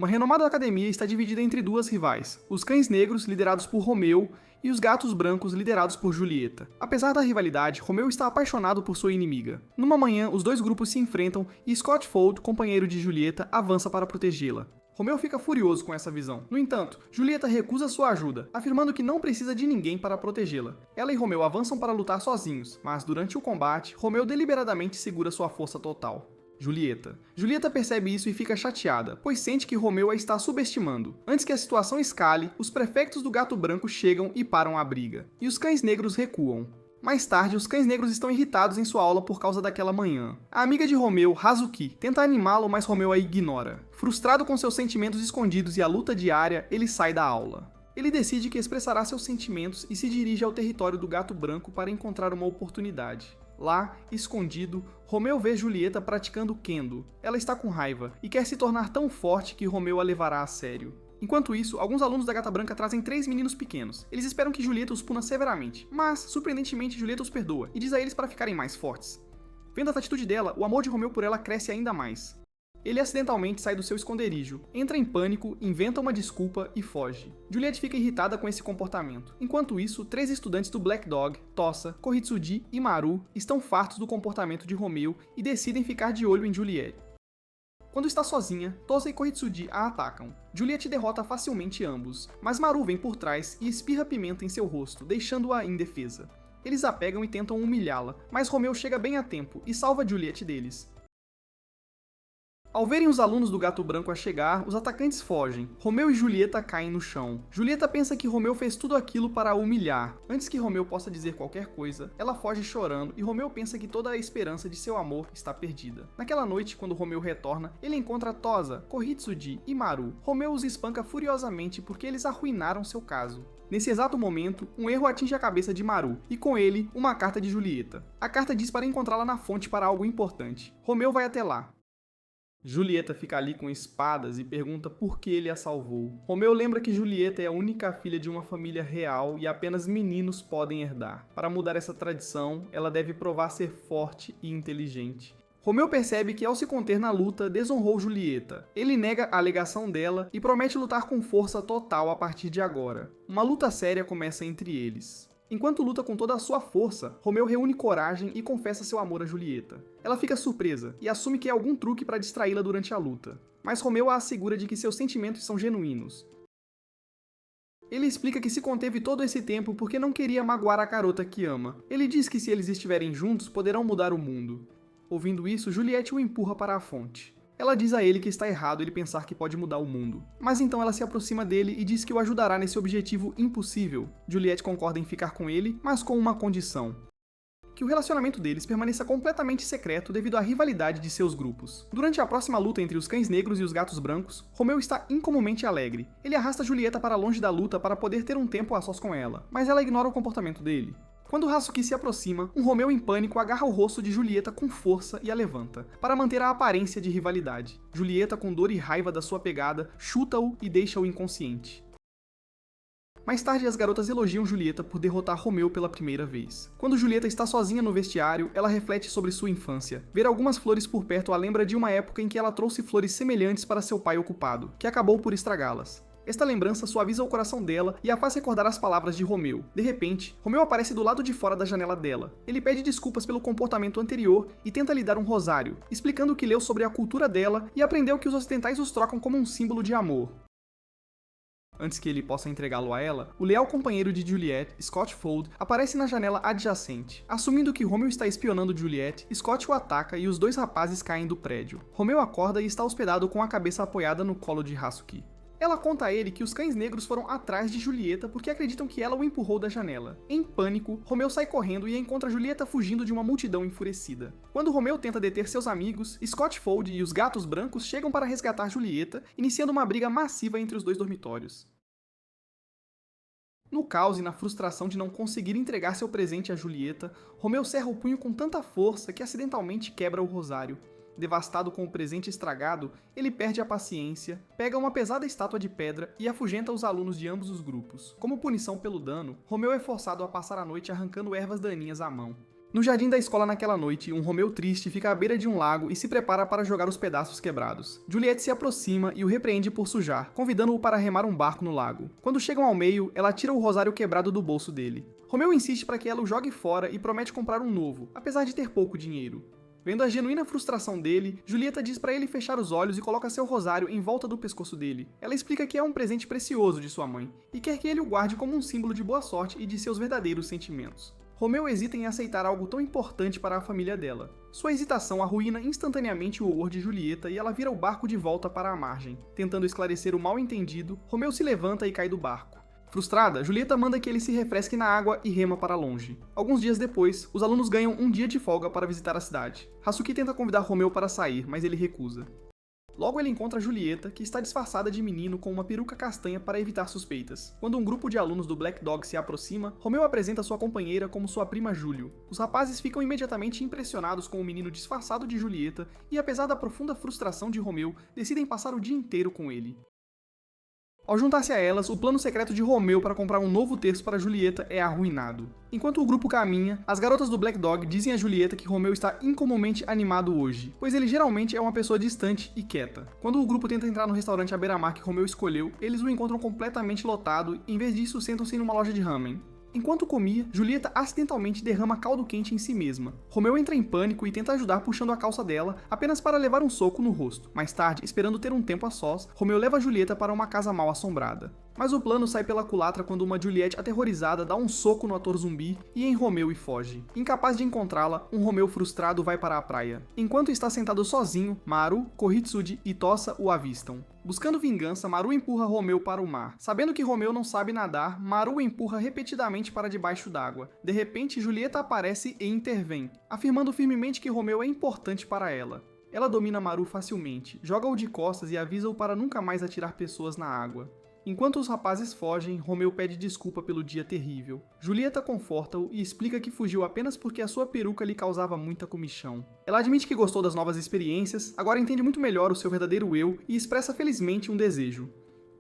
Uma renomada academia está dividida entre duas rivais, os Cães Negros, liderados por Romeu, e os Gatos Brancos, liderados por Julieta. Apesar da rivalidade, Romeu está apaixonado por sua inimiga. Numa manhã, os dois grupos se enfrentam e Scott Fold, companheiro de Julieta, avança para protegê-la. Romeu fica furioso com essa visão. No entanto, Julieta recusa sua ajuda, afirmando que não precisa de ninguém para protegê-la. Ela e Romeu avançam para lutar sozinhos, mas durante o combate, Romeu deliberadamente segura sua força total. Julieta percebe isso e fica chateada, pois sente que Romeu a está subestimando. Antes que a situação escale, os prefectos do Gato Branco chegam e param a briga, e os Cães Negros recuam. Mais tarde, os Cães Negros estão irritados em sua aula por causa daquela manhã. A amiga de Romeu, Hazuki, tenta animá-lo, mas Romeu a ignora. Frustrado com seus sentimentos escondidos e a luta diária, ele sai da aula. Ele decide que expressará seus sentimentos e se dirige ao território do Gato Branco para encontrar uma oportunidade. Lá, escondido, Romeu vê Julieta praticando Kendo. Ela está com raiva e quer se tornar tão forte que Romeu a levará a sério. Enquanto isso, alguns alunos da Gata Branca trazem 3 meninos pequenos. Eles esperam que Julieta os puna severamente, mas, surpreendentemente, Julieta os perdoa e diz a eles para ficarem mais fortes. Vendo a atitude dela, o amor de Romeu por ela cresce ainda mais. Ele acidentalmente sai do seu esconderijo, entra em pânico, inventa uma desculpa e foge. Juliette fica irritada com esse comportamento. Enquanto isso, 3 estudantes do Black Dog, Tossa, Koritsuji e Maru estão fartos do comportamento de Romeu e decidem ficar de olho em Juliette. Quando está sozinha, Tossa e Koritsuji a atacam. Juliette derrota facilmente ambos, mas Maru vem por trás e espirra pimenta em seu rosto, deixando-a indefesa. Eles a pegam e tentam humilhá-la, mas Romeu chega bem a tempo e salva Juliette deles. Ao verem os alunos do Gato Branco a chegar, os atacantes fogem. Romeu e Julieta caem no chão. Julieta pensa que Romeu fez tudo aquilo para a humilhar. Antes que Romeu possa dizer qualquer coisa, ela foge chorando e Romeu pensa que toda a esperança de seu amor está perdida. Naquela noite, quando Romeu retorna, ele encontra Tosa, Koritsuji e Maru. Romeu os espanca furiosamente porque eles arruinaram seu caso. Nesse exato momento, um erro atinge a cabeça de Maru, e com ele, uma carta de Julieta. A carta diz para encontrá-la na fonte para algo importante. Romeu vai até lá. Julieta fica ali com espadas e pergunta por que ele a salvou. Romeu lembra que Julieta é a única filha de uma família real e apenas meninos podem herdar. Para mudar essa tradição, ela deve provar ser forte e inteligente. Romeu percebe que ao se conter na luta, desonrou Julieta. Ele nega a alegação dela e promete lutar com força total a partir de agora. Uma luta séria começa entre eles. Enquanto luta com toda a sua força, Romeu reúne coragem e confessa seu amor a Julieta. Ela fica surpresa e assume que é algum truque para distraí-la durante a luta, mas Romeu a assegura de que seus sentimentos são genuínos. Ele explica que se conteve todo esse tempo porque não queria magoar a garota que ama. Ele diz que se eles estiverem juntos, poderão mudar o mundo. Ouvindo isso, Juliette o empurra para a fonte. Ela diz a ele que está errado ele pensar que pode mudar o mundo. Mas então ela se aproxima dele e diz que o ajudará nesse objetivo impossível. Juliette concorda em ficar com ele, mas com uma condição: que o relacionamento deles permaneça completamente secreto devido à rivalidade de seus grupos. Durante a próxima luta entre os Cães Negros e os Gatos Brancos, Romeu está incomumente alegre. Ele arrasta Julieta para longe da luta para poder ter um tempo a sós com ela, mas ela ignora o comportamento dele. Quando Hazuki se aproxima, um Romeu em pânico agarra o rosto de Julieta com força e a levanta, para manter a aparência de rivalidade. Julieta, com dor e raiva da sua pegada, chuta-o e deixa-o inconsciente. Mais tarde, as garotas elogiam Julieta por derrotar Romeu pela primeira vez. Quando Julieta está sozinha no vestiário, ela reflete sobre sua infância. Ver algumas flores por perto a lembra de uma época em que ela trouxe flores semelhantes para seu pai ocupado, que acabou por estragá-las. Esta lembrança suaviza o coração dela e a faz recordar as palavras de Romeu. De repente, Romeu aparece do lado de fora da janela dela. Ele pede desculpas pelo comportamento anterior e tenta lhe dar um rosário, explicando que leu sobre a cultura dela e aprendeu que os ocidentais os trocam como um símbolo de amor. Antes que ele possa entregá-lo a ela, o leal companheiro de Juliette, Scott Fold, aparece na janela adjacente. Assumindo que Romeu está espionando Juliette, Scott o ataca e os dois rapazes caem do prédio. Romeu acorda e está hospedado com a cabeça apoiada no colo de Hazuki. Ela conta a ele que os Cães Negros foram atrás de Julieta porque acreditam que ela o empurrou da janela. Em pânico, Romeu sai correndo e encontra Julieta fugindo de uma multidão enfurecida. Quando Romeu tenta deter seus amigos, Scott Fold e os Gatos Brancos chegam para resgatar Julieta, iniciando uma briga massiva entre os dois dormitórios. No caos e na frustração de não conseguir entregar seu presente a Julieta, Romeu cerra o punho com tanta força que acidentalmente quebra o rosário. Devastado com o presente estragado, ele perde a paciência, pega uma pesada estátua de pedra e afugenta os alunos de ambos os grupos. Como punição pelo dano, Romeu é forçado a passar a noite arrancando ervas daninhas à mão. No jardim da escola naquela noite, um Romeu triste fica à beira de um lago e se prepara para jogar os pedaços quebrados. Juliette se aproxima e o repreende por sujar, convidando-o para remar um barco no lago. Quando chegam ao meio, ela tira o rosário quebrado do bolso dele. Romeu insiste para que ela o jogue fora e promete comprar um novo, apesar de ter pouco dinheiro. Vendo a genuína frustração dele, Julieta diz para ele fechar os olhos e coloca seu rosário em volta do pescoço dele. Ela explica que é um presente precioso de sua mãe e quer que ele o guarde como um símbolo de boa sorte e de seus verdadeiros sentimentos. Romeu hesita em aceitar algo tão importante para a família dela. Sua hesitação arruína instantaneamente o horror de Julieta e ela vira o barco de volta para a margem. Tentando esclarecer o mal-entendido, Romeu se levanta e cai do barco. Frustrada, Julieta manda que ele se refresque na água e rema para longe. Alguns dias depois, os alunos ganham um dia de folga para visitar a cidade. Hazuki tenta convidar Romeu para sair, mas ele recusa. Logo ele encontra Julieta, que está disfarçada de menino com uma peruca castanha para evitar suspeitas. Quando um grupo de alunos do Black Dog se aproxima, Romeu apresenta sua companheira como sua prima Júlio. Os rapazes ficam imediatamente impressionados com o menino disfarçado de Julieta e, apesar da profunda frustração de Romeu, decidem passar o dia inteiro com ele. Ao juntar-se a elas, o plano secreto de Romeu para comprar um novo terço para Julieta é arruinado. Enquanto o grupo caminha, as garotas do Black Dog dizem a Julieta que Romeu está incomumente animado hoje, pois ele geralmente é uma pessoa distante e quieta. Quando o grupo tenta entrar no restaurante à beira-mar que Romeu escolheu, eles o encontram completamente lotado e, em vez disso, sentam-se numa loja de ramen. Enquanto comia, Julieta acidentalmente derrama caldo quente em si mesma. Romeu entra em pânico e tenta ajudar puxando a calça dela, apenas para levar um soco no rosto. Mais tarde, esperando ter um tempo a sós, Romeu leva Julieta para uma casa mal assombrada. Mas o plano sai pela culatra quando uma Juliette aterrorizada dá um soco no ator zumbi e em Romeu e foge. Incapaz de encontrá-la, um Romeu frustrado vai para a praia. Enquanto está sentado sozinho, Maru, Kohitsuji e Tosa o avistam. Buscando vingança, Maru empurra Romeu para o mar. Sabendo que Romeu não sabe nadar, Maru o empurra repetidamente para debaixo d'água. De repente, Julieta aparece e intervém, afirmando firmemente que Romeu é importante para ela. Ela domina Maru facilmente, joga-o de costas e avisa-o para nunca mais atirar pessoas na água. Enquanto os rapazes fogem, Romeu pede desculpa pelo dia terrível. Julieta conforta-o e explica que fugiu apenas porque a sua peruca lhe causava muita comichão. Ela admite que gostou das novas experiências, agora entende muito melhor o seu verdadeiro eu e expressa felizmente um desejo.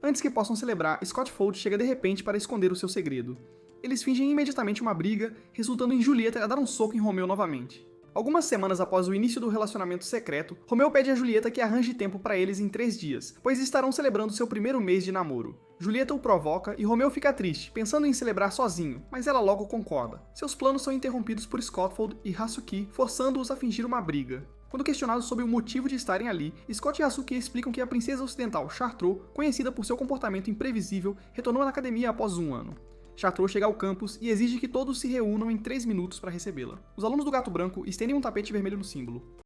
Antes que possam celebrar, Scott Fold chega de repente para esconder o seu segredo. Eles fingem imediatamente uma briga, resultando em Julieta a dar um soco em Romeu novamente. Algumas semanas após o início do relacionamento secreto, Romeu pede a Julieta que arranje tempo para eles em 3 dias, pois estarão celebrando seu primeiro mês de namoro. Julieta o provoca e Romeu fica triste, pensando em celebrar sozinho, mas ela logo concorda. Seus planos são interrompidos por Scottfold e Hazuki, forçando-os a fingir uma briga. Quando questionados sobre o motivo de estarem ali, Scott e Hazuki explicam que a princesa ocidental Chartreux, conhecida por seu comportamento imprevisível, retornou na academia após um ano. Chartreux chega ao campus e exige que todos se reúnam em 3 minutos para recebê-la. Os alunos do Gato Branco estendem um tapete vermelho no símbolo.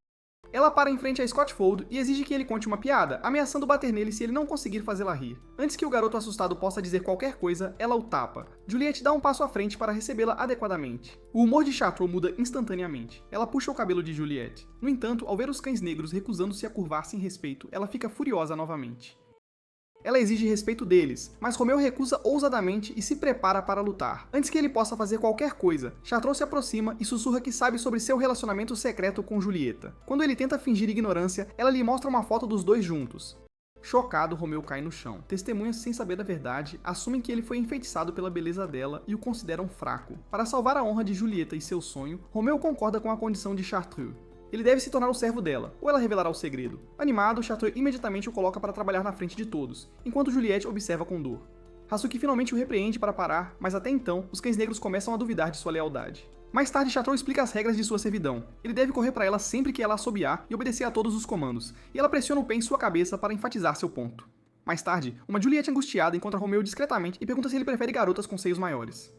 Ela para em frente a Scott Fold e exige que ele conte uma piada, ameaçando bater nele se ele não conseguir fazê-la rir. Antes que o garoto assustado possa dizer qualquer coisa, ela o tapa. Juliette dá um passo à frente para recebê-la adequadamente. O humor de Chartreux muda instantaneamente. Ela puxa o cabelo de Juliette. No entanto, ao ver os cães negros recusando-se a curvar-se em respeito, ela fica furiosa novamente. Ela exige respeito deles, mas Romeu recusa ousadamente e se prepara para lutar. Antes que ele possa fazer qualquer coisa, Chartreux se aproxima e sussurra que sabe sobre seu relacionamento secreto com Julieta. Quando ele tenta fingir ignorância, ela lhe mostra uma foto dos dois juntos. Chocado, Romeu cai no chão. Testemunhas, sem saber da verdade, assumem que ele foi enfeitiçado pela beleza dela e o consideram fraco. Para salvar a honra de Julieta e seu sonho, Romeu concorda com a condição de Chartreux. Ele deve se tornar o servo dela, ou ela revelará o segredo. Animado, Chartreux imediatamente o coloca para trabalhar na frente de todos, enquanto Juliette observa com dor. Hazuki finalmente o repreende para parar, mas até então, os cães negros começam a duvidar de sua lealdade. Mais tarde, Chartreux explica as regras de sua servidão. Ele deve correr para ela sempre que ela assobiar e obedecer a todos os comandos, e ela pressiona o pé em sua cabeça para enfatizar seu ponto. Mais tarde, uma Juliette angustiada encontra Romeu discretamente e pergunta se ele prefere garotas com seios maiores.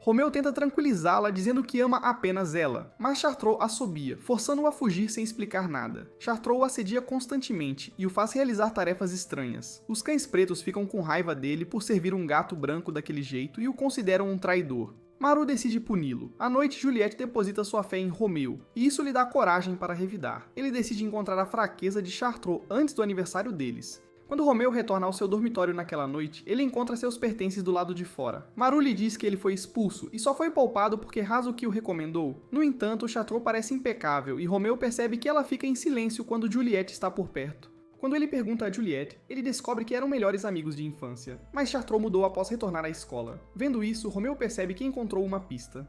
Romeu tenta tranquilizá-la dizendo que ama apenas ela, mas Chartreux assobia, forçando-o a fugir sem explicar nada. Chartreux o assedia constantemente e o faz realizar tarefas estranhas. Os cães pretos ficam com raiva dele por servir um gato branco daquele jeito e o consideram um traidor. Maru decide puni-lo. À noite, Juliette deposita sua fé em Romeu, e isso lhe dá coragem para revidar. Ele decide encontrar a fraqueza de Chartreux antes do aniversário deles. Quando Romeu retorna ao seu dormitório naquela noite, ele encontra seus pertences do lado de fora. Maru lhe diz que ele foi expulso e só foi poupado porque Hazuki o recomendou. No entanto, Chartreux parece impecável e Romeu percebe que ela fica em silêncio quando Juliette está por perto. Quando ele pergunta a Juliette, ele descobre que eram melhores amigos de infância, mas Chartreux mudou após retornar à escola. Vendo isso, Romeu percebe que encontrou uma pista.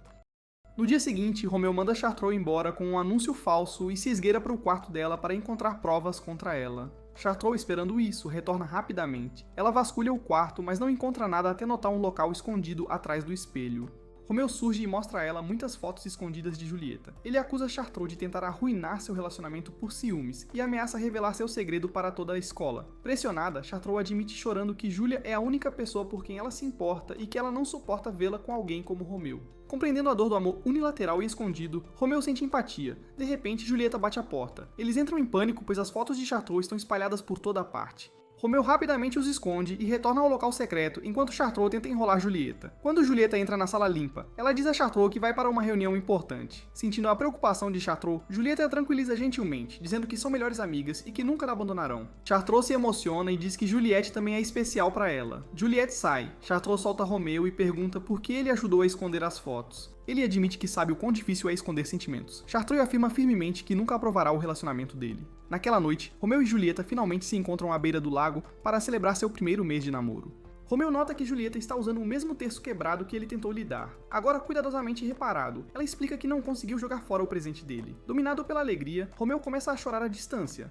No dia seguinte, Romeu manda Chartreux embora com um anúncio falso e se esgueira para o quarto dela para encontrar provas contra ela. Chartreux, esperando isso, retorna rapidamente. Ela vasculha o quarto, mas não encontra nada até notar um local escondido atrás do espelho. Romeu surge e mostra a ela muitas fotos escondidas de Julieta. Ele acusa Chartreux de tentar arruinar seu relacionamento por ciúmes e ameaça revelar seu segredo para toda a escola. Pressionada, Chartreux admite chorando que Julia é a única pessoa por quem ela se importa e que ela não suporta vê-la com alguém como Romeu. Compreendendo a dor do amor unilateral e escondido, Romeu sente empatia. De repente, Julieta bate a porta. Eles entram em pânico, pois as fotos de Chartreux estão espalhadas por toda a parte. Romeu rapidamente os esconde e retorna ao local secreto enquanto Chartreux tenta enrolar Julieta. Quando Julieta entra na sala limpa, ela diz a Chartreux que vai para uma reunião importante. Sentindo a preocupação de Chartreux, Julieta a tranquiliza gentilmente, dizendo que são melhores amigas e que nunca a abandonarão. Chartreux se emociona e diz que Juliette também é especial para ela. Juliette sai, Chartreux solta Romeu e pergunta por que ele ajudou a esconder as fotos. Ele admite que sabe o quão difícil é esconder sentimentos. Chartreux afirma firmemente que nunca aprovará o relacionamento dele. Naquela noite, Romeu e Julieta finalmente se encontram à beira do lago para celebrar seu primeiro mês de namoro. Romeu nota que Julieta está usando o mesmo terço quebrado que ele tentou lhe dar, agora cuidadosamente reparado. Ela explica que não conseguiu jogar fora o presente dele. Dominado pela alegria, Romeu começa a chorar à distância.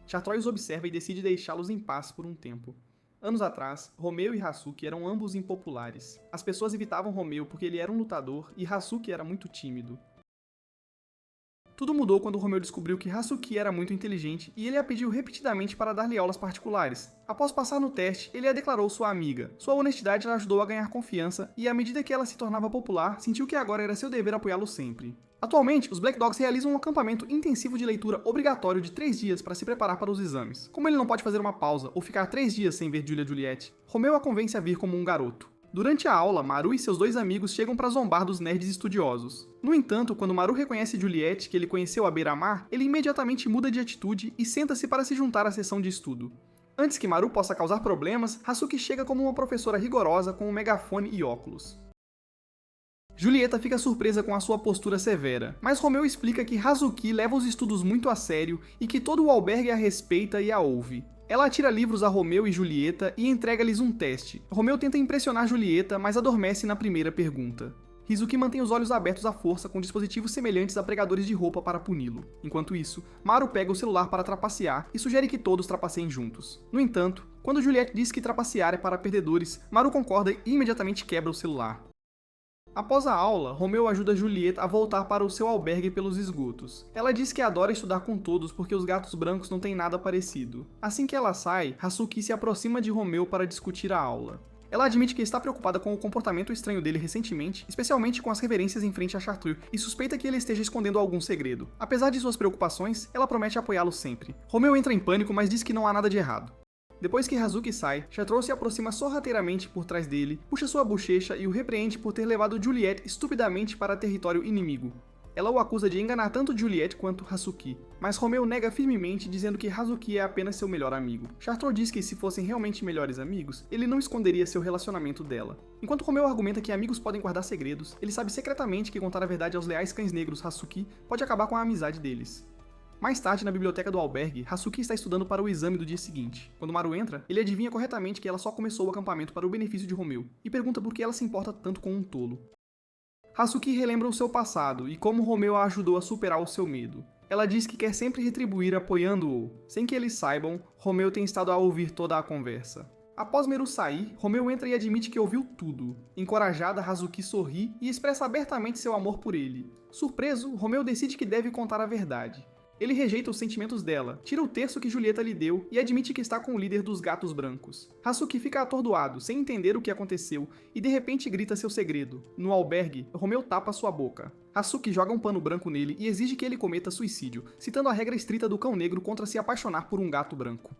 Chartreux os observa e decide deixá-los em paz por um tempo. Anos atrás, Romeu e Hasuki eram ambos impopulares. As pessoas evitavam Romeu porque ele era um lutador e Hasuki era muito tímido. Tudo mudou quando Romeu descobriu que Hasuki era muito inteligente e ele a pediu repetidamente para dar-lhe aulas particulares. Após passar no teste, ele a declarou sua amiga. Sua honestidade a ajudou a ganhar confiança e, à medida que ela se tornava popular, sentiu que agora era seu dever apoiá-lo sempre. Atualmente, os Black Dogs realizam um acampamento intensivo de leitura obrigatório de 3 dias para se preparar para os exames. Como ele não pode fazer uma pausa ou ficar 3 dias sem ver Julia Juliette, Romeu a convence a vir como um garoto. Durante a aula, Maru e seus 2 amigos chegam para zombar dos nerds estudiosos. No entanto, quando Maru reconhece Juliette, que ele conheceu à beira-mar, ele imediatamente muda de atitude e senta-se para se juntar à sessão de estudo. Antes que Maru possa causar problemas, Hasuki chega como uma professora rigorosa com um megafone e óculos. Julieta fica surpresa com a sua postura severa, mas Romeu explica que Hasuki leva os estudos muito a sério e que todo o albergue a respeita e a ouve. Ela atira livros a Romeu e Julieta e entrega-lhes um teste. Romeu tenta impressionar Julieta, mas adormece na primeira pergunta. Hizuki mantém os olhos abertos à força com dispositivos semelhantes a pregadores de roupa para puni-lo. Enquanto isso, Maru pega o celular para trapacear e sugere que todos trapaceiem juntos. No entanto, quando Juliette diz que trapacear é para perdedores, Maru concorda e imediatamente quebra o celular. Após a aula, Romeu ajuda Julieta a voltar para o seu albergue pelos esgotos. Ela diz que adora estudar com todos porque os gatos brancos não têm nada parecido. Assim que ela sai, Hasuki se aproxima de Romeu para discutir a aula. Ela admite que está preocupada com o comportamento estranho dele recentemente, especialmente com as reverências em frente a Chartreux, e suspeita que ele esteja escondendo algum segredo. Apesar de suas preocupações, ela promete apoiá-lo sempre. Romeu entra em pânico, mas diz que não há nada de errado. Depois que Hasuki sai, Chartreux se aproxima sorrateiramente por trás dele, puxa sua bochecha e o repreende por ter levado Juliette estupidamente para território inimigo. Ela o acusa de enganar tanto Juliette quanto Hasuki, mas Romeu nega firmemente, dizendo que Hasuki é apenas seu melhor amigo. Chartreux diz que se fossem realmente melhores amigos, ele não esconderia seu relacionamento dela. Enquanto Romeu argumenta que amigos podem guardar segredos, ele sabe secretamente que contar a verdade aos leais cães negros Hasuki pode acabar com a amizade deles. Mais tarde, na biblioteca do albergue, Hasuki está estudando para o exame do dia seguinte. Quando Maru entra, ele adivinha corretamente que ela só começou o acampamento para o benefício de Romeu, e pergunta por que ela se importa tanto com um tolo. Hasuki relembra o seu passado e como Romeu a ajudou a superar o seu medo. Ela diz que quer sempre retribuir apoiando-o. Sem que eles saibam, Romeu tem estado a ouvir toda a conversa. Após Meru sair, Romeu entra e admite que ouviu tudo. Encorajada, Hasuki sorri e expressa abertamente seu amor por ele. Surpreso, Romeu decide que deve contar a verdade. Ele rejeita os sentimentos dela, tira o terço que Julieta lhe deu e admite que está com o líder dos gatos brancos. Hasuki fica atordoado, sem entender o que aconteceu, e de repente grita seu segredo. No albergue, Romeu tapa sua boca. Hasuki joga um pano branco nele e exige que ele cometa suicídio, citando a regra estrita do cão negro contra se apaixonar por um gato branco.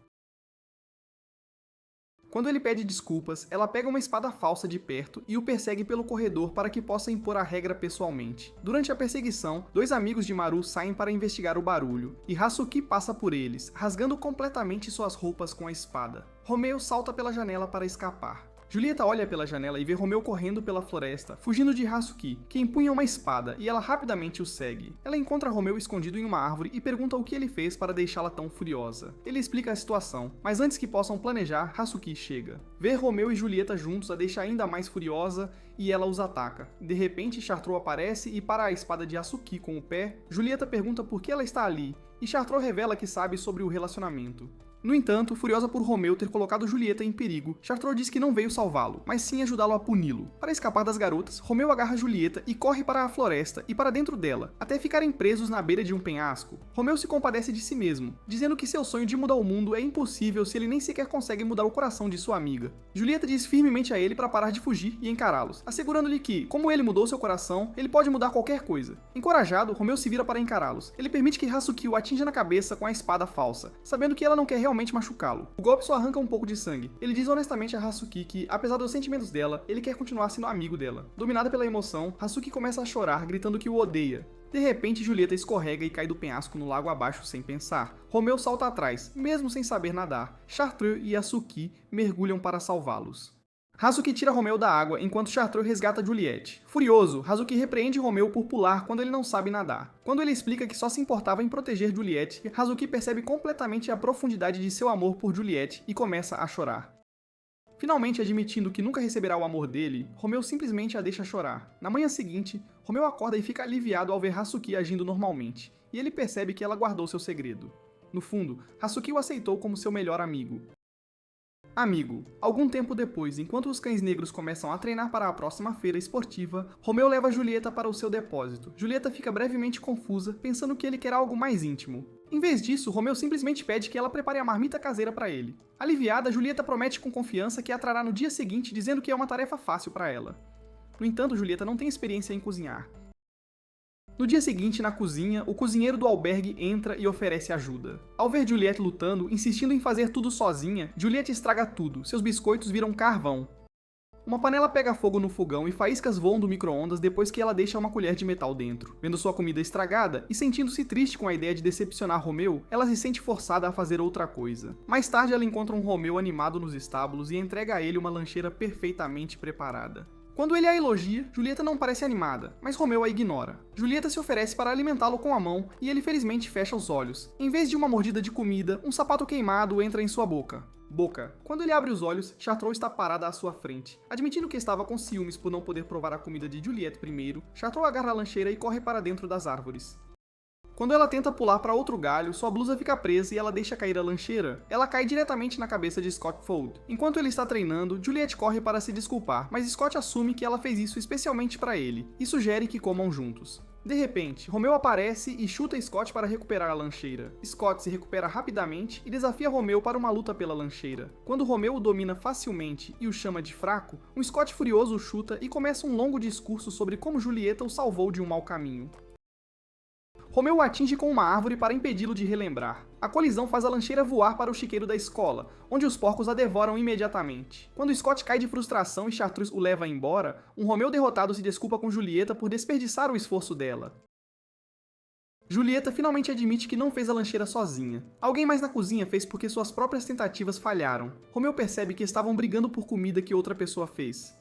Quando ele pede desculpas, ela pega uma espada falsa de perto e o persegue pelo corredor para que possa impor a regra pessoalmente. Durante a perseguição, 2 amigos de Maru saem para investigar o barulho, e Hasuki passa por eles, rasgando completamente suas roupas com a espada. Romeu salta pela janela para escapar. Julieta olha pela janela e vê Romeu correndo pela floresta, fugindo de Hazuki, que empunha uma espada, e ela rapidamente o segue. Ela encontra Romeu escondido em uma árvore e pergunta o que ele fez para deixá-la tão furiosa. Ele explica a situação, mas antes que possam planejar, Hazuki chega. Ver Romeu e Julieta juntos a deixa ainda mais furiosa e ela os ataca. De repente, Chartreux aparece e para a espada de Hazuki com o pé, Julieta pergunta por que ela está ali, e Chartreux revela que sabe sobre o relacionamento. No entanto, furiosa por Romeu ter colocado Julieta em perigo, Chartreux diz que não veio salvá-lo, mas sim ajudá-lo a puni-lo. Para escapar das garotas, Romeu agarra Julieta e corre para a floresta e para dentro dela, até ficarem presos na beira de um penhasco. Romeu se compadece de si mesmo, dizendo que seu sonho de mudar o mundo é impossível se ele nem sequer consegue mudar o coração de sua amiga. Julieta diz firmemente a ele para parar de fugir e encará-los, assegurando-lhe que, como ele mudou seu coração, ele pode mudar qualquer coisa. Encorajado, Romeu se vira para encará-los. Ele permite que Hazuki o atinja na cabeça com a espada falsa, sabendo que ela não quer realmente machucá-lo. O golpe só arranca um pouco de sangue. Ele diz honestamente a Hazuki que, apesar dos sentimentos dela, ele quer continuar sendo amigo dela. Dominada pela emoção, Hazuki começa a chorar, gritando que o odeia. De repente, Julieta escorrega e cai do penhasco no lago abaixo sem pensar. Romeu salta atrás, mesmo sem saber nadar. Chartreux e Hazuki mergulham para salvá-los. Hazuki tira Romeu da água enquanto Chartreux resgata Juliette. Furioso, Hazuki repreende Romeu por pular quando ele não sabe nadar. Quando ele explica que só se importava em proteger Juliette, Hazuki percebe completamente a profundidade de seu amor por Juliette e começa a chorar. Finalmente admitindo que nunca receberá o amor dele, Romeu simplesmente a deixa chorar. Na manhã seguinte, Romeu acorda e fica aliviado ao ver Hazuki agindo normalmente, e ele percebe que ela guardou seu segredo. No fundo, Hazuki o aceitou como seu melhor amigo. Amigo. Algum tempo depois, enquanto os cães negros começam a treinar para a próxima feira esportiva, Romeu leva Julieta para o seu depósito. Julieta fica brevemente confusa, pensando que ele quer algo mais íntimo. Em vez disso, Romeu simplesmente pede que ela prepare a marmita caseira para ele. Aliviada, Julieta promete com confiança que a trará no dia seguinte, dizendo que é uma tarefa fácil para ela. No entanto, Julieta não tem experiência em cozinhar. No dia seguinte, na cozinha, o cozinheiro do albergue entra e oferece ajuda. Ao ver Juliette lutando, insistindo em fazer tudo sozinha, Juliette estraga tudo, seus biscoitos viram carvão. Uma panela pega fogo no fogão e faíscas voam do micro-ondas depois que ela deixa uma colher de metal dentro. Vendo sua comida estragada e sentindo-se triste com a ideia de decepcionar Romeu, ela se sente forçada a fazer outra coisa. Mais tarde, ela encontra um Romeu animado nos estábulos e entrega a ele uma lancheira perfeitamente preparada. Quando ele a elogia, Julieta não parece animada, mas Romeu a ignora. Julieta se oferece para alimentá-lo com a mão e ele felizmente fecha os olhos. Em vez de uma mordida de comida, um sapato queimado entra em sua boca. Quando ele abre os olhos, Chartreux está parada à sua frente. Admitindo que estava com ciúmes por não poder provar a comida de Juliette primeiro, Chartreux agarra a lancheira e corre para dentro das árvores. Quando ela tenta pular para outro galho, sua blusa fica presa e ela deixa cair a lancheira. Ela cai diretamente na cabeça de Scott Fold. Enquanto ele está treinando, Juliette corre para se desculpar, mas Scott assume que ela fez isso especialmente para ele, e sugere que comam juntos. De repente, Romeu aparece e chuta Scott para recuperar a lancheira. Scott se recupera rapidamente e desafia Romeu para uma luta pela lancheira. Quando Romeu o domina facilmente e o chama de fraco, um Scott furioso o chuta e começa um longo discurso sobre como Julieta o salvou de um mau caminho. Romeu o atinge com uma árvore para impedi-lo de relembrar. A colisão faz a lancheira voar para o chiqueiro da escola, onde os porcos a devoram imediatamente. Quando Scott cai de frustração e Chartreux o leva embora, um Romeu derrotado se desculpa com Julieta por desperdiçar o esforço dela. Julieta finalmente admite que não fez a lancheira sozinha. Alguém mais na cozinha fez porque suas próprias tentativas falharam. Romeu percebe que estavam brigando por comida que outra pessoa fez.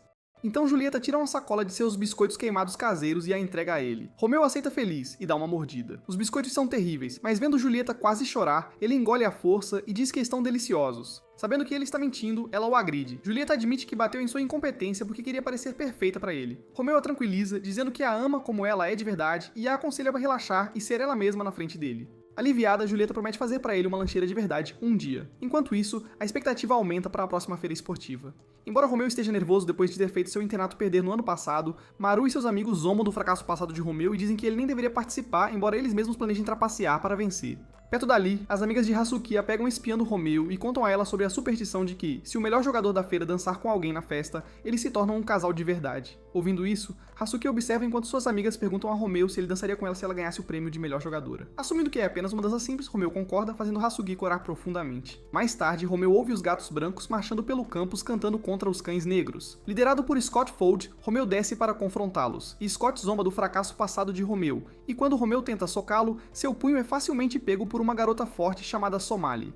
Então Julieta tira uma sacola de seus biscoitos queimados caseiros e a entrega a ele. Romeu aceita feliz e dá uma mordida. Os biscoitos são terríveis, mas vendo Julieta quase chorar, ele engole à força e diz que estão deliciosos. Sabendo que ele está mentindo, ela o agride. Julieta admite que bateu em sua incompetência porque queria parecer perfeita para ele. Romeu a tranquiliza, dizendo que a ama como ela é de verdade e a aconselha para relaxar e ser ela mesma na frente dele. Aliviada, Julieta promete fazer para ele uma lancheira de verdade um dia. Enquanto isso, a expectativa aumenta para a próxima feira esportiva. Embora Romeu esteja nervoso depois de ter feito seu internato perder no ano passado, Maru e seus amigos zombam do fracasso passado de Romeu e dizem que ele nem deveria participar, embora eles mesmos planejem trapacear para vencer. Perto dali, as amigas de Hazuki a pegam espiando Romeu e contam a ela sobre a superstição de que, se o melhor jogador da feira dançar com alguém na festa, eles se tornam um casal de verdade. Ouvindo isso, Hazuki observa enquanto suas amigas perguntam a Romeu se ele dançaria com ela se ela ganhasse o prêmio de melhor jogadora. Assumindo que é apenas uma dança simples, Romeu concorda, fazendo Hazuki corar profundamente. Mais tarde, Romeu ouve os gatos brancos marchando pelo campus cantando contra os cães negros. Liderado por Scott Fold, Romeu desce para confrontá-los, e Scott zomba do fracasso passado de Romeu, e quando Romeu tenta socá-lo, seu punho é facilmente pego por uma garota forte chamada Somali.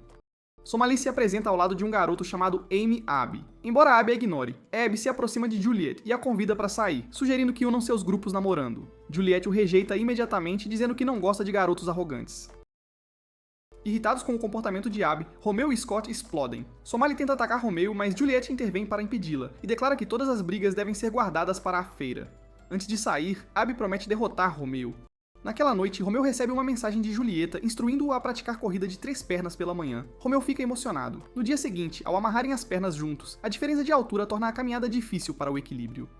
Somaly se apresenta ao lado de um garoto chamado Amy Abby. Embora Abby a ignore, Abby se aproxima de Juliet e a convida para sair, sugerindo que unam seus grupos namorando. Juliet o rejeita imediatamente, dizendo que não gosta de garotos arrogantes. Irritados com o comportamento de Abby, Romeo e Scott explodem. Somaly tenta atacar Romeo, mas Juliet intervém para impedi-la e declara que todas as brigas devem ser guardadas para a feira. Antes de sair, Abby promete derrotar Romeo. Naquela noite, Romeo recebe uma mensagem de Julieta instruindo-o a praticar corrida de 3 pernas pela manhã. Romeo fica emocionado. No dia seguinte, ao amarrarem as pernas juntos, a diferença de altura torna a caminhada difícil para o equilíbrio.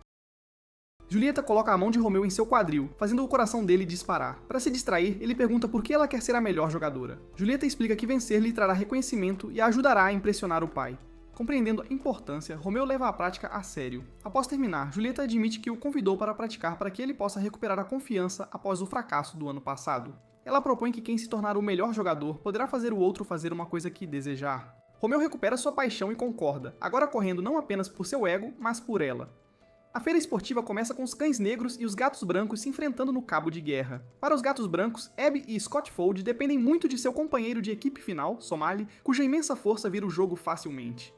Julieta coloca a mão de Romeo em seu quadril, fazendo o coração dele disparar. Para se distrair, ele pergunta por que ela quer ser a melhor jogadora. Julieta explica que vencer lhe trará reconhecimento e a ajudará a impressionar o pai. Compreendendo a importância, Romeo leva a prática a sério. Após terminar, Julieta admite que o convidou para praticar para que ele possa recuperar a confiança após o fracasso do ano passado. Ela propõe que quem se tornar o melhor jogador poderá fazer o outro fazer uma coisa que desejar. Romeo recupera sua paixão e concorda, agora correndo não apenas por seu ego, mas por ela. A feira esportiva começa com os cães negros e os gatos brancos se enfrentando no cabo de guerra. Para os gatos brancos, Abby e Scott Fold dependem muito de seu companheiro de equipe final, Somaly, cuja imensa força vira o jogo facilmente.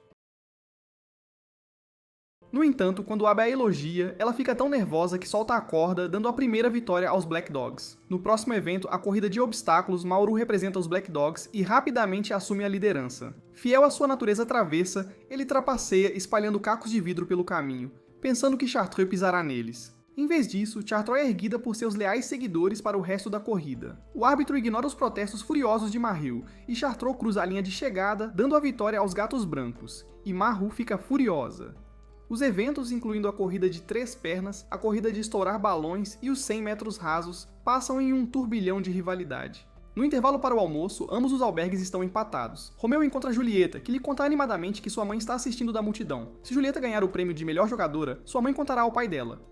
No entanto, quando Abby a elogia, ela fica tão nervosa que solta a corda, dando a primeira vitória aos Black Dogs. No próximo evento, a corrida de obstáculos, Mauro representa os Black Dogs e rapidamente assume a liderança. Fiel à sua natureza travessa, ele trapaceia espalhando cacos de vidro pelo caminho, pensando que Chartreux pisará neles. Em vez disso, Chartreux é erguida por seus leais seguidores para o resto da corrida. O árbitro ignora os protestos furiosos de Marrou, e Chartreux cruza a linha de chegada, dando a vitória aos gatos brancos, e Marrou fica furiosa. Os eventos, incluindo a corrida de 3 pernas, a corrida de estourar balões e os 100 metros rasos, passam em um turbilhão de rivalidade. No intervalo para o almoço, ambos os albergues estão empatados. Romeo encontra Julieta, que lhe conta animadamente que sua mãe está assistindo da multidão. Se Julieta ganhar o prêmio de melhor jogadora, sua mãe contará ao pai dela.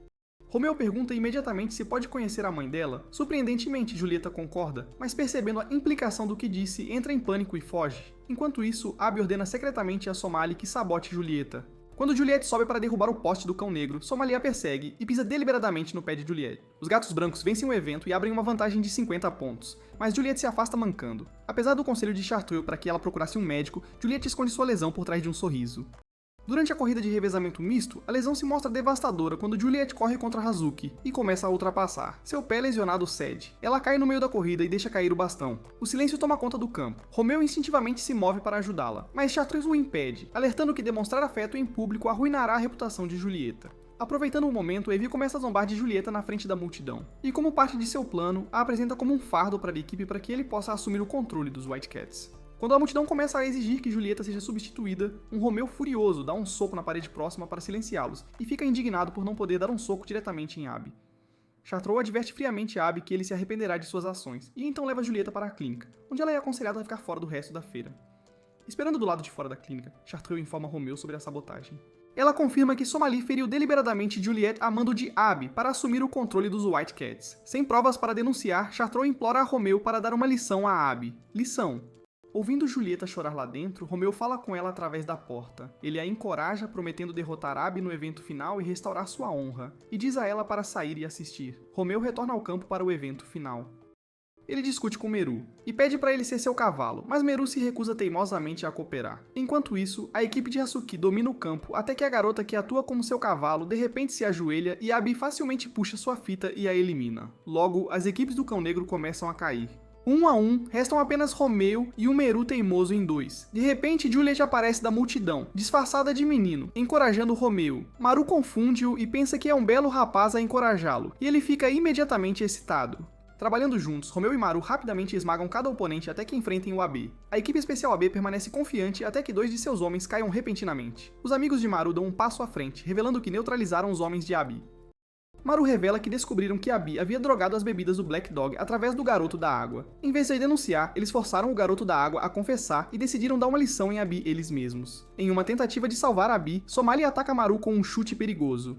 Romeo pergunta imediatamente se pode conhecer a mãe dela. Surpreendentemente, Julieta concorda, mas percebendo a implicação do que disse, entra em pânico e foge. Enquanto isso, Abby ordena secretamente a Somaly que sabote Julieta. Quando Juliet sobe para derrubar o poste do cão negro, Somaly a persegue e pisa deliberadamente no pé de Juliet. Os gatos brancos vencem o evento e abrem uma vantagem de 50 pontos, mas Juliet se afasta mancando. Apesar do conselho de Chartreux para que ela procurasse um médico, Juliet esconde sua lesão por trás de um sorriso. Durante a corrida de revezamento misto, a lesão se mostra devastadora quando Juliet corre contra Hazuki e começa a ultrapassar. Seu pé lesionado cede. Ela cai no meio da corrida e deixa cair o bastão. O silêncio toma conta do campo. Romeo instintivamente se move para ajudá-la, mas Chartreux o impede, alertando que demonstrar afeto em público arruinará a reputação de Julieta. Aproveitando o momento, Evie começa a zombar de Julieta na frente da multidão, e como parte de seu plano, a apresenta como um fardo para a equipe para que ele possa assumir o controle dos White Cats. Quando a multidão começa a exigir que Julieta seja substituída, um Romeo furioso dá um soco na parede próxima para silenciá-los, e fica indignado por não poder dar um soco diretamente em Abby. Chartreux adverte friamente a Abby que ele se arrependerá de suas ações, e então leva Julieta para a clínica, onde ela é aconselhada a ficar fora do resto da feira. Esperando do lado de fora da clínica, Chartreux informa Romeo sobre a sabotagem. Ela confirma que Somaly feriu deliberadamente Juliet a mando de Abby para assumir o controle dos White Cats. Sem provas para denunciar, Chartreux implora a Romeo para dar uma lição a Abby. Lição: ouvindo Julieta chorar lá dentro, Romeo fala com ela através da porta. Ele a encoraja, prometendo derrotar Abby no evento final e restaurar sua honra, e diz a ela para sair e assistir. Romeo retorna ao campo para o evento final. Ele discute com Meru, e pede para ele ser seu cavalo, mas Meru se recusa teimosamente a cooperar. Enquanto isso, a equipe de Hazuki domina o campo até que a garota que atua como seu cavalo de repente se ajoelha e Abby facilmente puxa sua fita e a elimina. Logo, as equipes do Cão Negro começam a cair. 1 a 1, restam apenas Romeo e o Meru teimoso em 2. De repente, Juliet aparece da multidão, disfarçada de menino, encorajando Romeo. Maru confunde-o e pensa que é um belo rapaz a encorajá-lo, e ele fica imediatamente excitado. Trabalhando juntos, Romeo e Maru rapidamente esmagam cada oponente até que enfrentem o AB. A equipe especial AB permanece confiante até que 2 de seus homens caiam repentinamente. Os amigos de Maru dão um passo à frente, revelando que neutralizaram os homens de Abby. Maru revela que descobriram que Abby havia drogado as bebidas do Black Dog através do Garoto da Água. Em vez de denunciar, eles forçaram o Garoto da Água a confessar e decidiram dar uma lição em Abby eles mesmos. Em uma tentativa de salvar Abby, Somaly ataca Maru com um chute perigoso.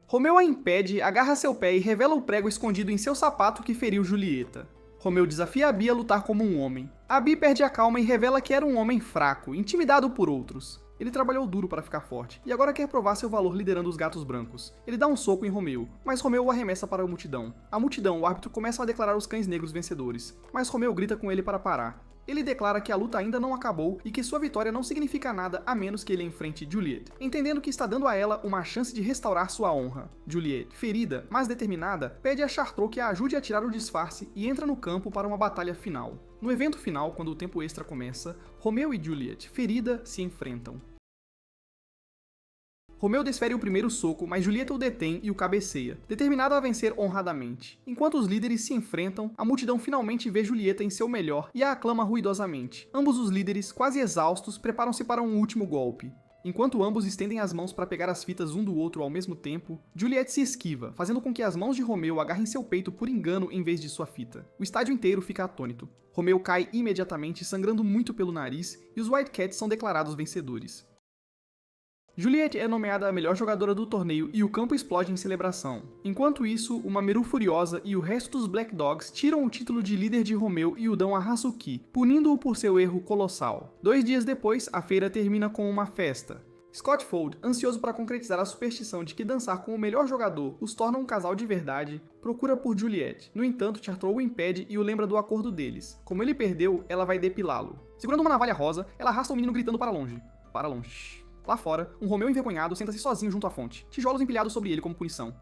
Romeo a impede, agarra seu pé e revela o prego escondido em seu sapato que feriu Julieta. Romeo desafia Abby a lutar como um homem. Abby perde a calma e revela que era um homem fraco, intimidado por outros. Ele trabalhou duro para ficar forte, e agora quer provar seu valor liderando os gatos brancos. Ele dá um soco em Romeo, mas Romeo o arremessa para a multidão. A multidão, o árbitro começa a declarar os cães negros vencedores, mas Romeo grita com ele para parar. Ele declara que a luta ainda não acabou e que sua vitória não significa nada a menos que ele enfrente Juliet, entendendo que está dando a ela uma chance de restaurar sua honra. Juliet, ferida, mas determinada, pede a Chartreux que a ajude a tirar o disfarce e entra no campo para uma batalha final. No evento final, quando o tempo extra começa, Romeu e Juliet, ferida, se enfrentam. Romeu desfere o primeiro soco, mas Julieta o detém e o cabeceia, determinada a vencer honradamente. Enquanto os líderes se enfrentam, a multidão finalmente vê Julieta em seu melhor e a aclama ruidosamente. Ambos os líderes, quase exaustos, preparam-se para um último golpe. Enquanto ambos estendem as mãos para pegar as fitas um do outro ao mesmo tempo, Juliet se esquiva, fazendo com que as mãos de Romeu agarrem seu peito por engano em vez de sua fita. O estádio inteiro fica atônito. Romeu cai imediatamente, sangrando muito pelo nariz, e os Wildcats são declarados vencedores. Juliet é nomeada a melhor jogadora do torneio e o campo explode em celebração. Enquanto isso, uma Meru furiosa e o resto dos Black Dogs tiram o título de líder de Romeu e o dão a Hazuki, punindo-o por seu erro colossal. 2 dias depois, a feira termina com uma festa. Scott Fold, ansioso para concretizar a superstição de que dançar com o melhor jogador os torna um casal de verdade, procura por Juliet. No entanto, Chartreux o impede e o lembra do acordo deles. Como ele perdeu, ela vai depilá-lo. Segurando uma navalha rosa, ela arrasta o menino gritando para longe. Para longe. Lá fora, um Romeu envergonhado senta-se sozinho junto à fonte, tijolos empilhados sobre ele como punição.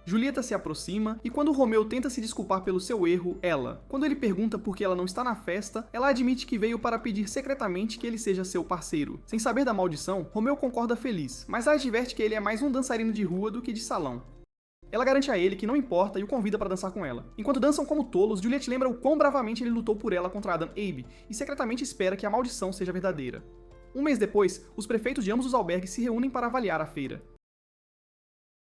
Julieta se aproxima, e quando Romeu tenta se desculpar pelo seu erro, quando ele pergunta por que ela não está na festa, ela admite que veio para pedir secretamente que ele seja seu parceiro. Sem saber da maldição, Romeu concorda feliz, mas ela adverte que ele é mais um dançarino de rua do que de salão. Ela garante a ele que não importa e o convida para dançar com ela. Enquanto dançam como tolos, Juliet lembra o quão bravamente ele lutou por ela contra Adam Abe, e secretamente espera que a maldição seja verdadeira. Um mês depois, os prefeitos de ambos os albergues se reúnem para avaliar a feira.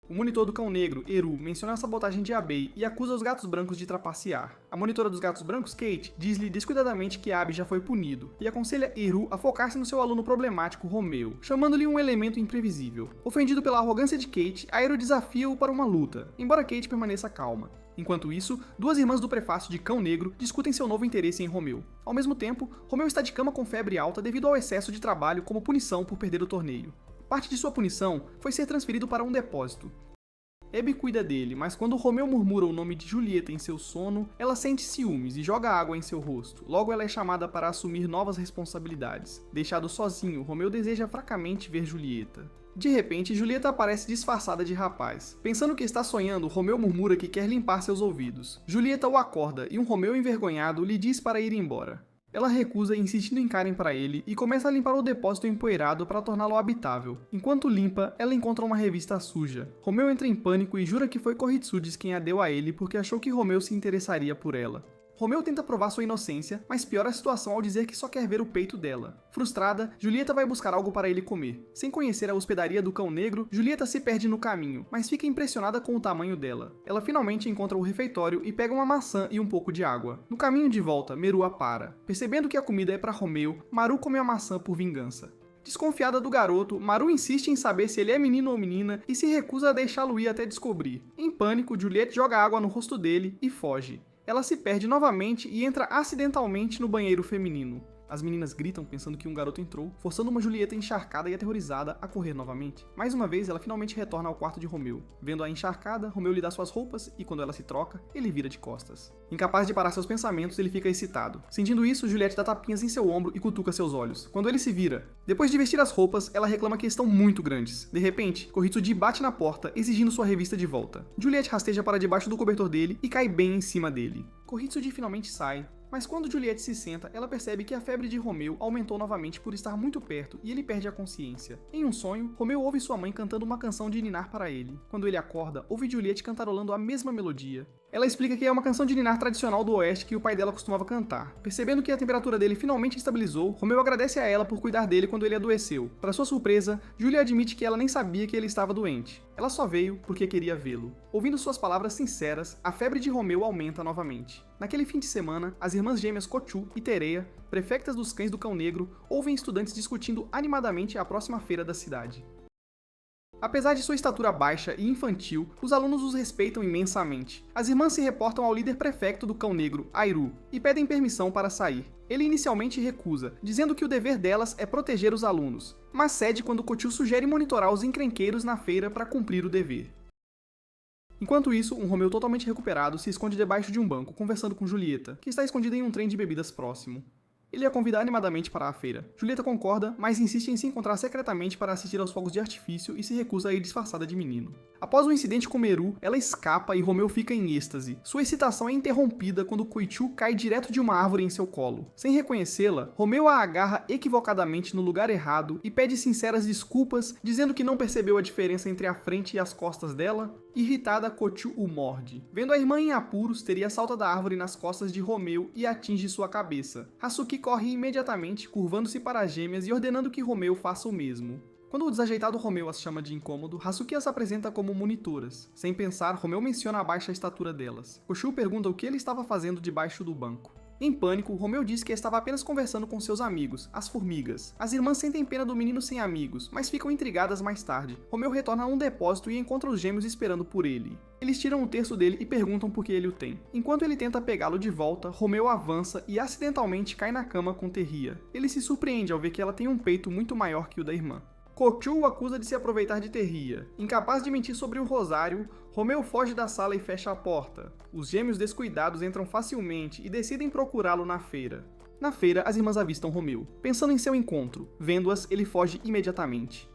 O monitor do Cão Negro, Eru, menciona a sabotagem de Abei e acusa os gatos brancos de trapacear. A monitora dos gatos brancos, Kate, diz-lhe descuidadamente que Abei já foi punido, e aconselha Eru a focar-se no seu aluno problemático, Romeu, chamando-lhe um elemento imprevisível. Ofendido pela arrogância de Kate, a Eru desafia-o para uma luta, embora Kate permaneça calma. Enquanto isso, 2 irmãs do prefácio de Cão Negro discutem seu novo interesse em Romeu. Ao mesmo tempo, Romeu está de cama com febre alta devido ao excesso de trabalho como punição por perder o torneio. Parte de sua punição foi ser transferido para um depósito. Abby cuida dele, mas quando Romeu murmura o nome de Julieta em seu sono, ela sente ciúmes e joga água em seu rosto. Logo ela é chamada para assumir novas responsabilidades. Deixado sozinho, Romeu deseja fracamente ver Julieta. De repente, Julieta aparece disfarçada de rapaz. Pensando que está sonhando, Romeu murmura que quer limpar seus ouvidos. Julieta o acorda e um Romeu envergonhado lhe diz para ir embora. Ela recusa, insistindo em Karen para ele, e começa a limpar o depósito empoeirado para torná-lo habitável. Enquanto limpa, ela encontra uma revista suja. Romeu entra em pânico e jura que foi Koritsudes quem a deu a ele porque achou que Romeu se interessaria por ela. Romeu tenta provar sua inocência, mas piora a situação ao dizer que só quer ver o peito dela. Frustrada, Julieta vai buscar algo para ele comer. Sem conhecer a hospedaria do Cão Negro, Julieta se perde no caminho, mas fica impressionada com o tamanho dela. Ela finalmente encontra o refeitório e pega uma maçã e um pouco de água. No caminho de volta, Meru a para. Percebendo que a comida é para Romeu, Maru come a maçã por vingança. Desconfiada do garoto, Maru insiste em saber se ele é menino ou menina e se recusa a deixá-lo ir até descobrir. Em pânico, Juliet joga água no rosto dele e foge. Ela se perde novamente e entra acidentalmente no banheiro feminino. As meninas gritam pensando que um garoto entrou, forçando uma Julieta encharcada e aterrorizada a correr novamente. Mais uma vez, ela finalmente retorna ao quarto de Romeu. Vendo-a encharcada, Romeu lhe dá suas roupas e, quando ela se troca, ele vira de costas. Incapaz de parar seus pensamentos, ele fica excitado. Sentindo isso, Juliet dá tapinhas em seu ombro e cutuca seus olhos. Quando ele se vira, depois de vestir as roupas, ela reclama que estão muito grandes. De repente, Koritsuji bate na porta, exigindo sua revista de volta. Juliet rasteja para debaixo do cobertor dele e cai bem em cima dele. Koritsuji finalmente sai. Mas quando Juliet se senta, ela percebe que a febre de Romeu aumentou novamente por estar muito perto e ele perde a consciência. Em um sonho, Romeu ouve sua mãe cantando uma canção de ninar para ele. Quando ele acorda, ouve Juliet cantarolando a mesma melodia. Ela explica que é uma canção de ninar tradicional do oeste que o pai dela costumava cantar. Percebendo que a temperatura dele finalmente estabilizou, Romeu agradece a ela por cuidar dele quando ele adoeceu. Para sua surpresa, Julia admite que ela nem sabia que ele estava doente. Ela só veio porque queria vê-lo. Ouvindo suas palavras sinceras, a febre de Romeu aumenta novamente. Naquele fim de semana, as irmãs gêmeas Kochu e Tereia, prefectas dos cães do Cão Negro, ouvem estudantes discutindo animadamente a próxima feira da cidade. Apesar de sua estatura baixa e infantil, os alunos os respeitam imensamente. As irmãs se reportam ao líder prefecto do Cão Negro, Airu, e pedem permissão para sair. Ele inicialmente recusa, dizendo que o dever delas é proteger os alunos, mas cede quando Kochu sugere monitorar os encrenqueiros na feira para cumprir o dever. Enquanto isso, um Romeu totalmente recuperado se esconde debaixo de um banco, conversando com Julieta, que está escondida em um trem de bebidas próximo. Ele a convida animadamente para a feira. Julieta concorda, mas insiste em se encontrar secretamente para assistir aos fogos de artifício e se recusa a ir disfarçada de menino. Após o incidente com Meru, ela escapa e Romeu fica em êxtase. Sua excitação é interrompida quando Koichu cai direto de uma árvore em seu colo. Sem reconhecê-la, Romeu a agarra equivocadamente no lugar errado e pede sinceras desculpas, dizendo que não percebeu a diferença entre a frente e as costas dela. Irritada, Koichu o morde. Vendo a irmã em apuros, teria salta da árvore nas costas de Romeu e atinge sua cabeça. Hasuki corre imediatamente, curvando-se para as gêmeas e ordenando que Romeu faça o mesmo. Quando o desajeitado Romeu as chama de incômodo, Hasuki as apresenta como monitoras. Sem pensar, Romeu menciona a baixa estatura delas. Koichu pergunta o que ele estava fazendo debaixo do banco. Em pânico, Romeu diz que estava apenas conversando com seus amigos, as formigas. As irmãs sentem pena do menino sem amigos, mas ficam intrigadas mais tarde. Romeu retorna a um depósito e encontra os gêmeos esperando por ele. Eles tiram o terço dele e perguntam por que ele o tem. Enquanto ele tenta pegá-lo de volta, Romeu avança e acidentalmente cai na cama com Terria. Ele se surpreende ao ver que ela tem um peito muito maior que o da irmã. Koichu o acusa de se aproveitar de Terria. Incapaz de mentir sobre o rosário, Romeu foge da sala e fecha a porta. Os gêmeos descuidados entram facilmente e decidem procurá-lo na feira. Na feira, as irmãs avistam Romeu. Pensando em seu encontro, vendo-as, ele foge imediatamente.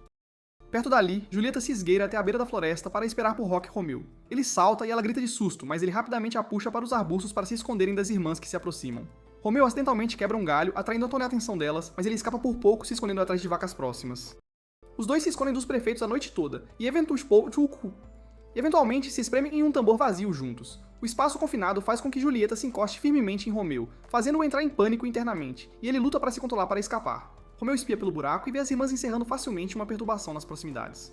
Perto dali, Julieta se esgueira até a beira da floresta para esperar por Rock e Romeu. Ele salta e ela grita de susto, mas ele rapidamente a puxa para os arbustos para se esconderem das irmãs que se aproximam. Romeu acidentalmente quebra um galho, atraindo a atenção delas, mas ele escapa por pouco se escondendo atrás de vacas próximas. Os dois se escondem dos prefeitos a noite toda, e eventualmente se espremem em um tambor vazio juntos. O espaço confinado faz com que Julieta se encoste firmemente em Romeu, fazendo-o entrar em pânico internamente, e ele luta para se controlar para escapar. Romeu espia pelo buraco e vê as irmãs encerrando facilmente uma perturbação nas proximidades.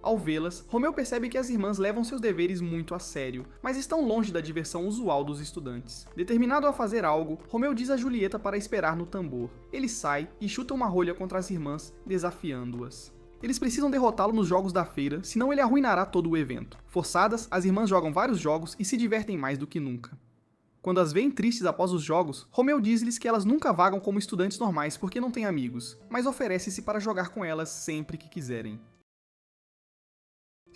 Ao vê-las, Romeu percebe que as irmãs levam seus deveres muito a sério, mas estão longe da diversão usual dos estudantes. Determinado a fazer algo, Romeu diz a Julieta para esperar no tambor. Ele sai e chuta uma rolha contra as irmãs, desafiando-as. Eles precisam derrotá-lo nos jogos da feira, senão ele arruinará todo o evento. Forçadas, as irmãs jogam vários jogos e se divertem mais do que nunca. Quando as veem tristes após os jogos, Romeu diz-lhes que elas nunca vagam como estudantes normais porque não têm amigos, mas oferece-se para jogar com elas sempre que quiserem.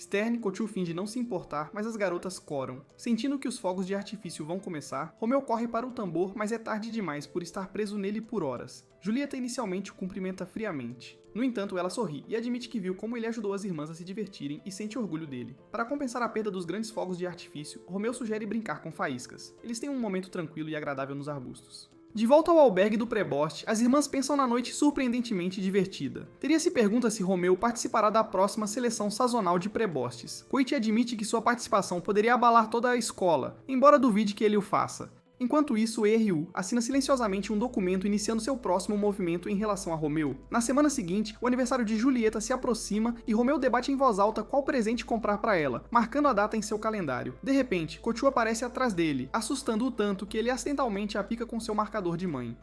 Stern e Koichu finge não se importar, mas as garotas coram. Sentindo que os fogos de artifício vão começar, Romeu corre para o tambor, mas é tarde demais por estar preso nele por horas. Julieta inicialmente o cumprimenta friamente. No entanto, ela sorri e admite que viu como ele ajudou as irmãs a se divertirem e sente orgulho dele. Para compensar a perda dos grandes fogos de artifício, Romeu sugere brincar com faíscas. Eles têm um momento tranquilo e agradável nos arbustos. De volta ao albergue do pré-boste, as irmãs pensam na noite surpreendentemente divertida. Teria se pergunta se Romeu participará da próxima seleção sazonal de pré-bostes. Koichi admite que sua participação poderia abalar toda a escola, embora duvide que ele o faça. Enquanto isso, Ryu assina silenciosamente um documento iniciando seu próximo movimento em relação a Romeu. Na semana seguinte, o aniversário de Julieta se aproxima e Romeu debate em voz alta qual presente comprar para ela, marcando a data em seu calendário. De repente, Koichu aparece atrás dele, assustando-o tanto que ele acidentalmente a pica com seu marcador de mãe.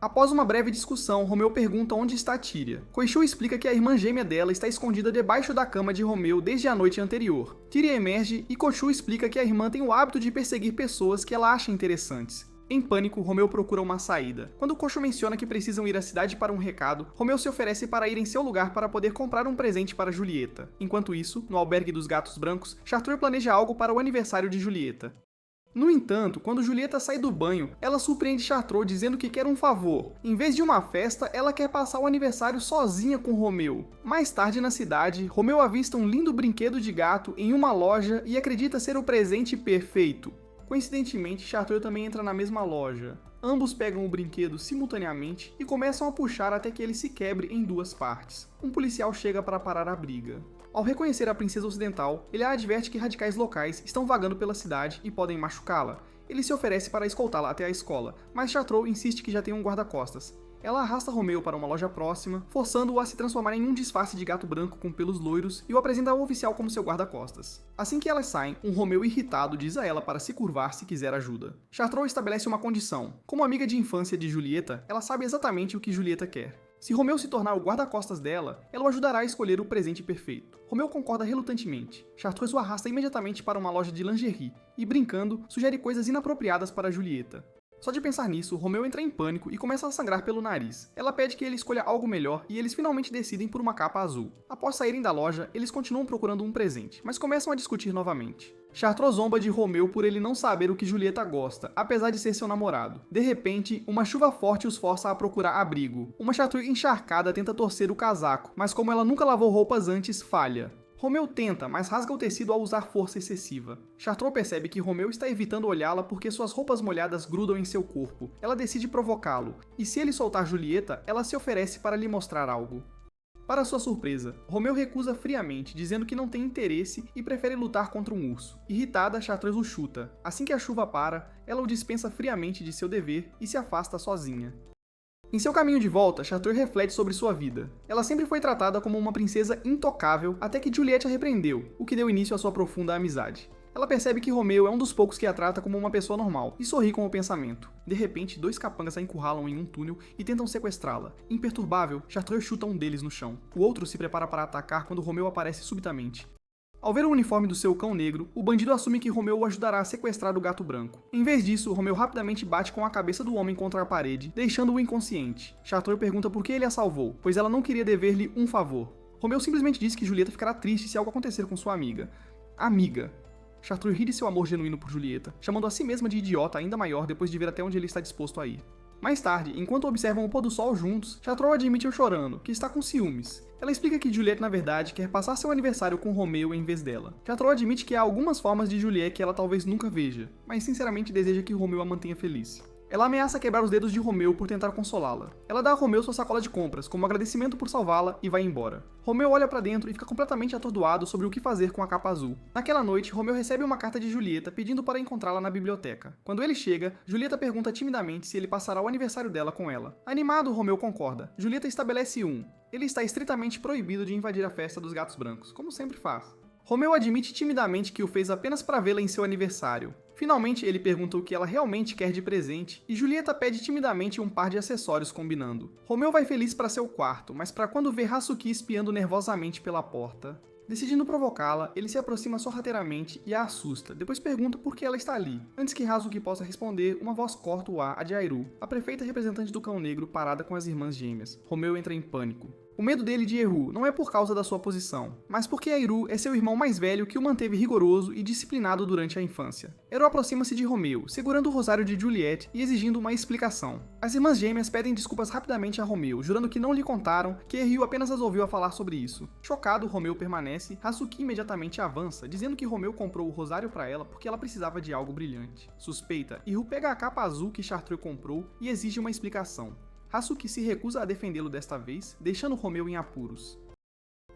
Após uma breve discussão, Romeu pergunta onde está Tyria. Koichu explica que a irmã gêmea dela está escondida debaixo da cama de Romeu desde a noite anterior. Tyria emerge e Koichu explica que a irmã tem o hábito de perseguir pessoas que ela acha interessantes. Em pânico, Romeu procura uma saída. Quando Koichu menciona que precisam ir à cidade para um recado, Romeu se oferece para ir em seu lugar para poder comprar um presente para Julieta. Enquanto isso, no albergue dos gatos brancos, Chartreux planeja algo para o aniversário de Julieta. No entanto, quando Julieta sai do banho, ela surpreende Chartreux dizendo que quer um favor. Em vez de uma festa, ela quer passar o aniversário sozinha com Romeu. Mais tarde na cidade, Romeu avista um lindo brinquedo de gato em uma loja e acredita ser o presente perfeito. Coincidentemente, Chartreux também entra na mesma loja. Ambos pegam o brinquedo simultaneamente e começam a puxar até que ele se quebre em duas partes. Um policial chega para parar a briga. Ao reconhecer a princesa ocidental, ele a adverte que radicais locais estão vagando pela cidade e podem machucá-la. Ele se oferece para escoltá-la até a escola, mas Chartreux insiste que já tem um guarda-costas. Ela arrasta Romeu para uma loja próxima, forçando-o a se transformar em um disfarce de gato branco com pelos loiros e o apresenta ao oficial como seu guarda-costas. Assim que elas saem, um Romeu irritado diz a ela para se curvar se quiser ajuda. Chartreux estabelece uma condição. Como amiga de infância de Julieta, ela sabe exatamente o que Julieta quer. Se Romeu se tornar o guarda-costas dela, ela o ajudará a escolher o presente perfeito. Romeu concorda relutantemente. Chartreux o arrasta imediatamente para uma loja de lingerie e, brincando, sugere coisas inapropriadas para Julieta. Só de pensar nisso, Romeu entra em pânico e começa a sangrar pelo nariz. Ela pede que ele escolha algo melhor e eles finalmente decidem por uma capa azul. Após saírem da loja, eles continuam procurando um presente, mas começam a discutir novamente. Chartreux zomba de Romeu por ele não saber o que Julieta gosta, apesar de ser seu namorado. De repente, uma chuva forte os força a procurar abrigo. Uma Chartreux encharcada tenta torcer o casaco, mas como ela nunca lavou roupas antes, falha. Romeu tenta, mas rasga o tecido ao usar força excessiva. Chartreux percebe que Romeu está evitando olhá-la porque suas roupas molhadas grudam em seu corpo. Ela decide provocá-lo, e se ele soltar Julieta, ela se oferece para lhe mostrar algo. Para sua surpresa, Romeu recusa friamente, dizendo que não tem interesse e prefere lutar contra um urso. Irritada, Chartreux o chuta. Assim que a chuva para, ela o dispensa friamente de seu dever e se afasta sozinha. Em seu caminho de volta, Chartreux reflete sobre sua vida. Ela sempre foi tratada como uma princesa intocável até que Juliette a repreendeu, o que deu início à sua profunda amizade. Ela percebe que Romeu é um dos poucos que a trata como uma pessoa normal, e sorri com o pensamento. De repente, dois capangas a encurralam em um túnel e tentam sequestrá-la. Imperturbável, Chartreux chuta um deles no chão. O outro se prepara para atacar quando Romeu aparece subitamente. Ao ver o uniforme do seu cão negro, o bandido assume que Romeu o ajudará a sequestrar o gato branco. Em vez disso, Romeu rapidamente bate com a cabeça do homem contra a parede, deixando-o inconsciente. Chartreux pergunta por que ele a salvou, pois ela não queria dever-lhe um favor. Romeu simplesmente diz que Julieta ficará triste se algo acontecer com sua amiga. Amiga. Chartreux ri de seu amor genuíno por Julieta, chamando a si mesma de idiota ainda maior depois de ver até onde ele está disposto a ir. Mais tarde, enquanto observam o pôr do sol juntos, Chartreux admite chorando que está com ciúmes. Ela explica que Juliette, na verdade, quer passar seu aniversário com Romeu em vez dela. Chartreux admite que há algumas formas de Juliette que ela talvez nunca veja, mas sinceramente deseja que Romeu a mantenha feliz. Ela ameaça quebrar os dedos de Romeu por tentar consolá-la. Ela dá a Romeu sua sacola de compras, como agradecimento por salvá-la, e vai embora. Romeu olha pra dentro e fica completamente atordoado sobre o que fazer com a capa azul. Naquela noite, Romeu recebe uma carta de Julieta pedindo para encontrá-la na biblioteca. Quando ele chega, Julieta pergunta timidamente se ele passará o aniversário dela com ela. Animado, Romeu concorda. Julieta estabelece ele está estritamente proibido de invadir a festa dos gatos brancos, como sempre faz. Romeu admite timidamente que o fez apenas para vê-la em seu aniversário. Finalmente, ele pergunta o que ela realmente quer de presente, e Julieta pede timidamente um par de acessórios combinando. Romeu vai feliz para seu quarto, mas para quando vê Hazuki espiando nervosamente pela porta. Decidindo provocá-la, ele se aproxima sorrateiramente e a assusta, depois pergunta por que ela está ali. Antes que Hazuki possa responder, uma voz corta o ar a de Airu, a prefeita representante do cão negro parada com as irmãs gêmeas. Romeu entra em pânico. O medo dele de Eru não é por causa da sua posição, mas porque Airu é seu irmão mais velho que o manteve rigoroso e disciplinado durante a infância. Eru aproxima-se de Romeu, segurando o rosário de Juliette e exigindo uma explicação. As irmãs gêmeas pedem desculpas rapidamente a Romeu, jurando que não lhe contaram, que Ryu apenas as ouviu a falar sobre isso. Chocado, Romeu permanece, Hazuki imediatamente avança, dizendo que Romeu comprou o rosário para ela porque ela precisava de algo brilhante. Suspeita, Ryu pega a capa azul que Chartreux comprou e exige uma explicação. Hazuki se recusa a defendê-lo desta vez, deixando Romeu em apuros.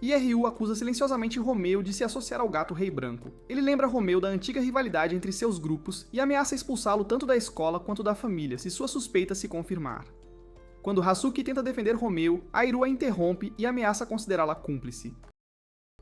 E Ryu acusa silenciosamente Romeu de se associar ao gato Rei Branco. Ele lembra Romeu da antiga rivalidade entre seus grupos e ameaça expulsá-lo tanto da escola quanto da família, se sua suspeita se confirmar. Quando Hazuki tenta defender Romeu, Airu a interrompe e ameaça considerá-la cúmplice.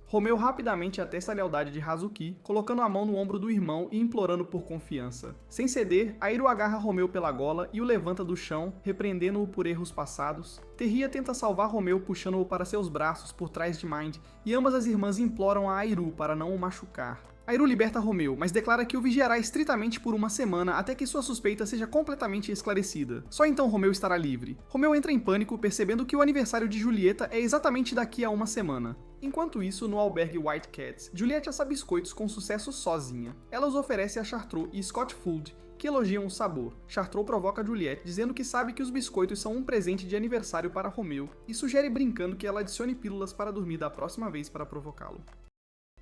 Romeu rapidamente atesta a lealdade de Hazuki, colocando a mão no ombro do irmão e implorando por confiança. Sem ceder, Airu agarra Romeu pela gola e o levanta do chão, repreendendo-o por erros passados. Terria tenta salvar Romeu puxando-o para seus braços por trás de Mind, e ambas as irmãs imploram a Airu para não o machucar. Airu liberta Romeu, mas declara que o vigiará estritamente por uma semana até que sua suspeita seja completamente esclarecida. Só então Romeu estará livre. Romeu entra em pânico, percebendo que o aniversário de Julieta é exatamente daqui a uma semana. Enquanto isso, no albergue White Cats, Juliette assa biscoitos com sucesso sozinha. Ela os oferece a Chartreux e Scott Food, que elogiam o sabor. Chartreux provoca Juliette, dizendo que sabe que os biscoitos são um presente de aniversário para Romeu, e sugere brincando que ela adicione pílulas para dormir da próxima vez para provocá-lo.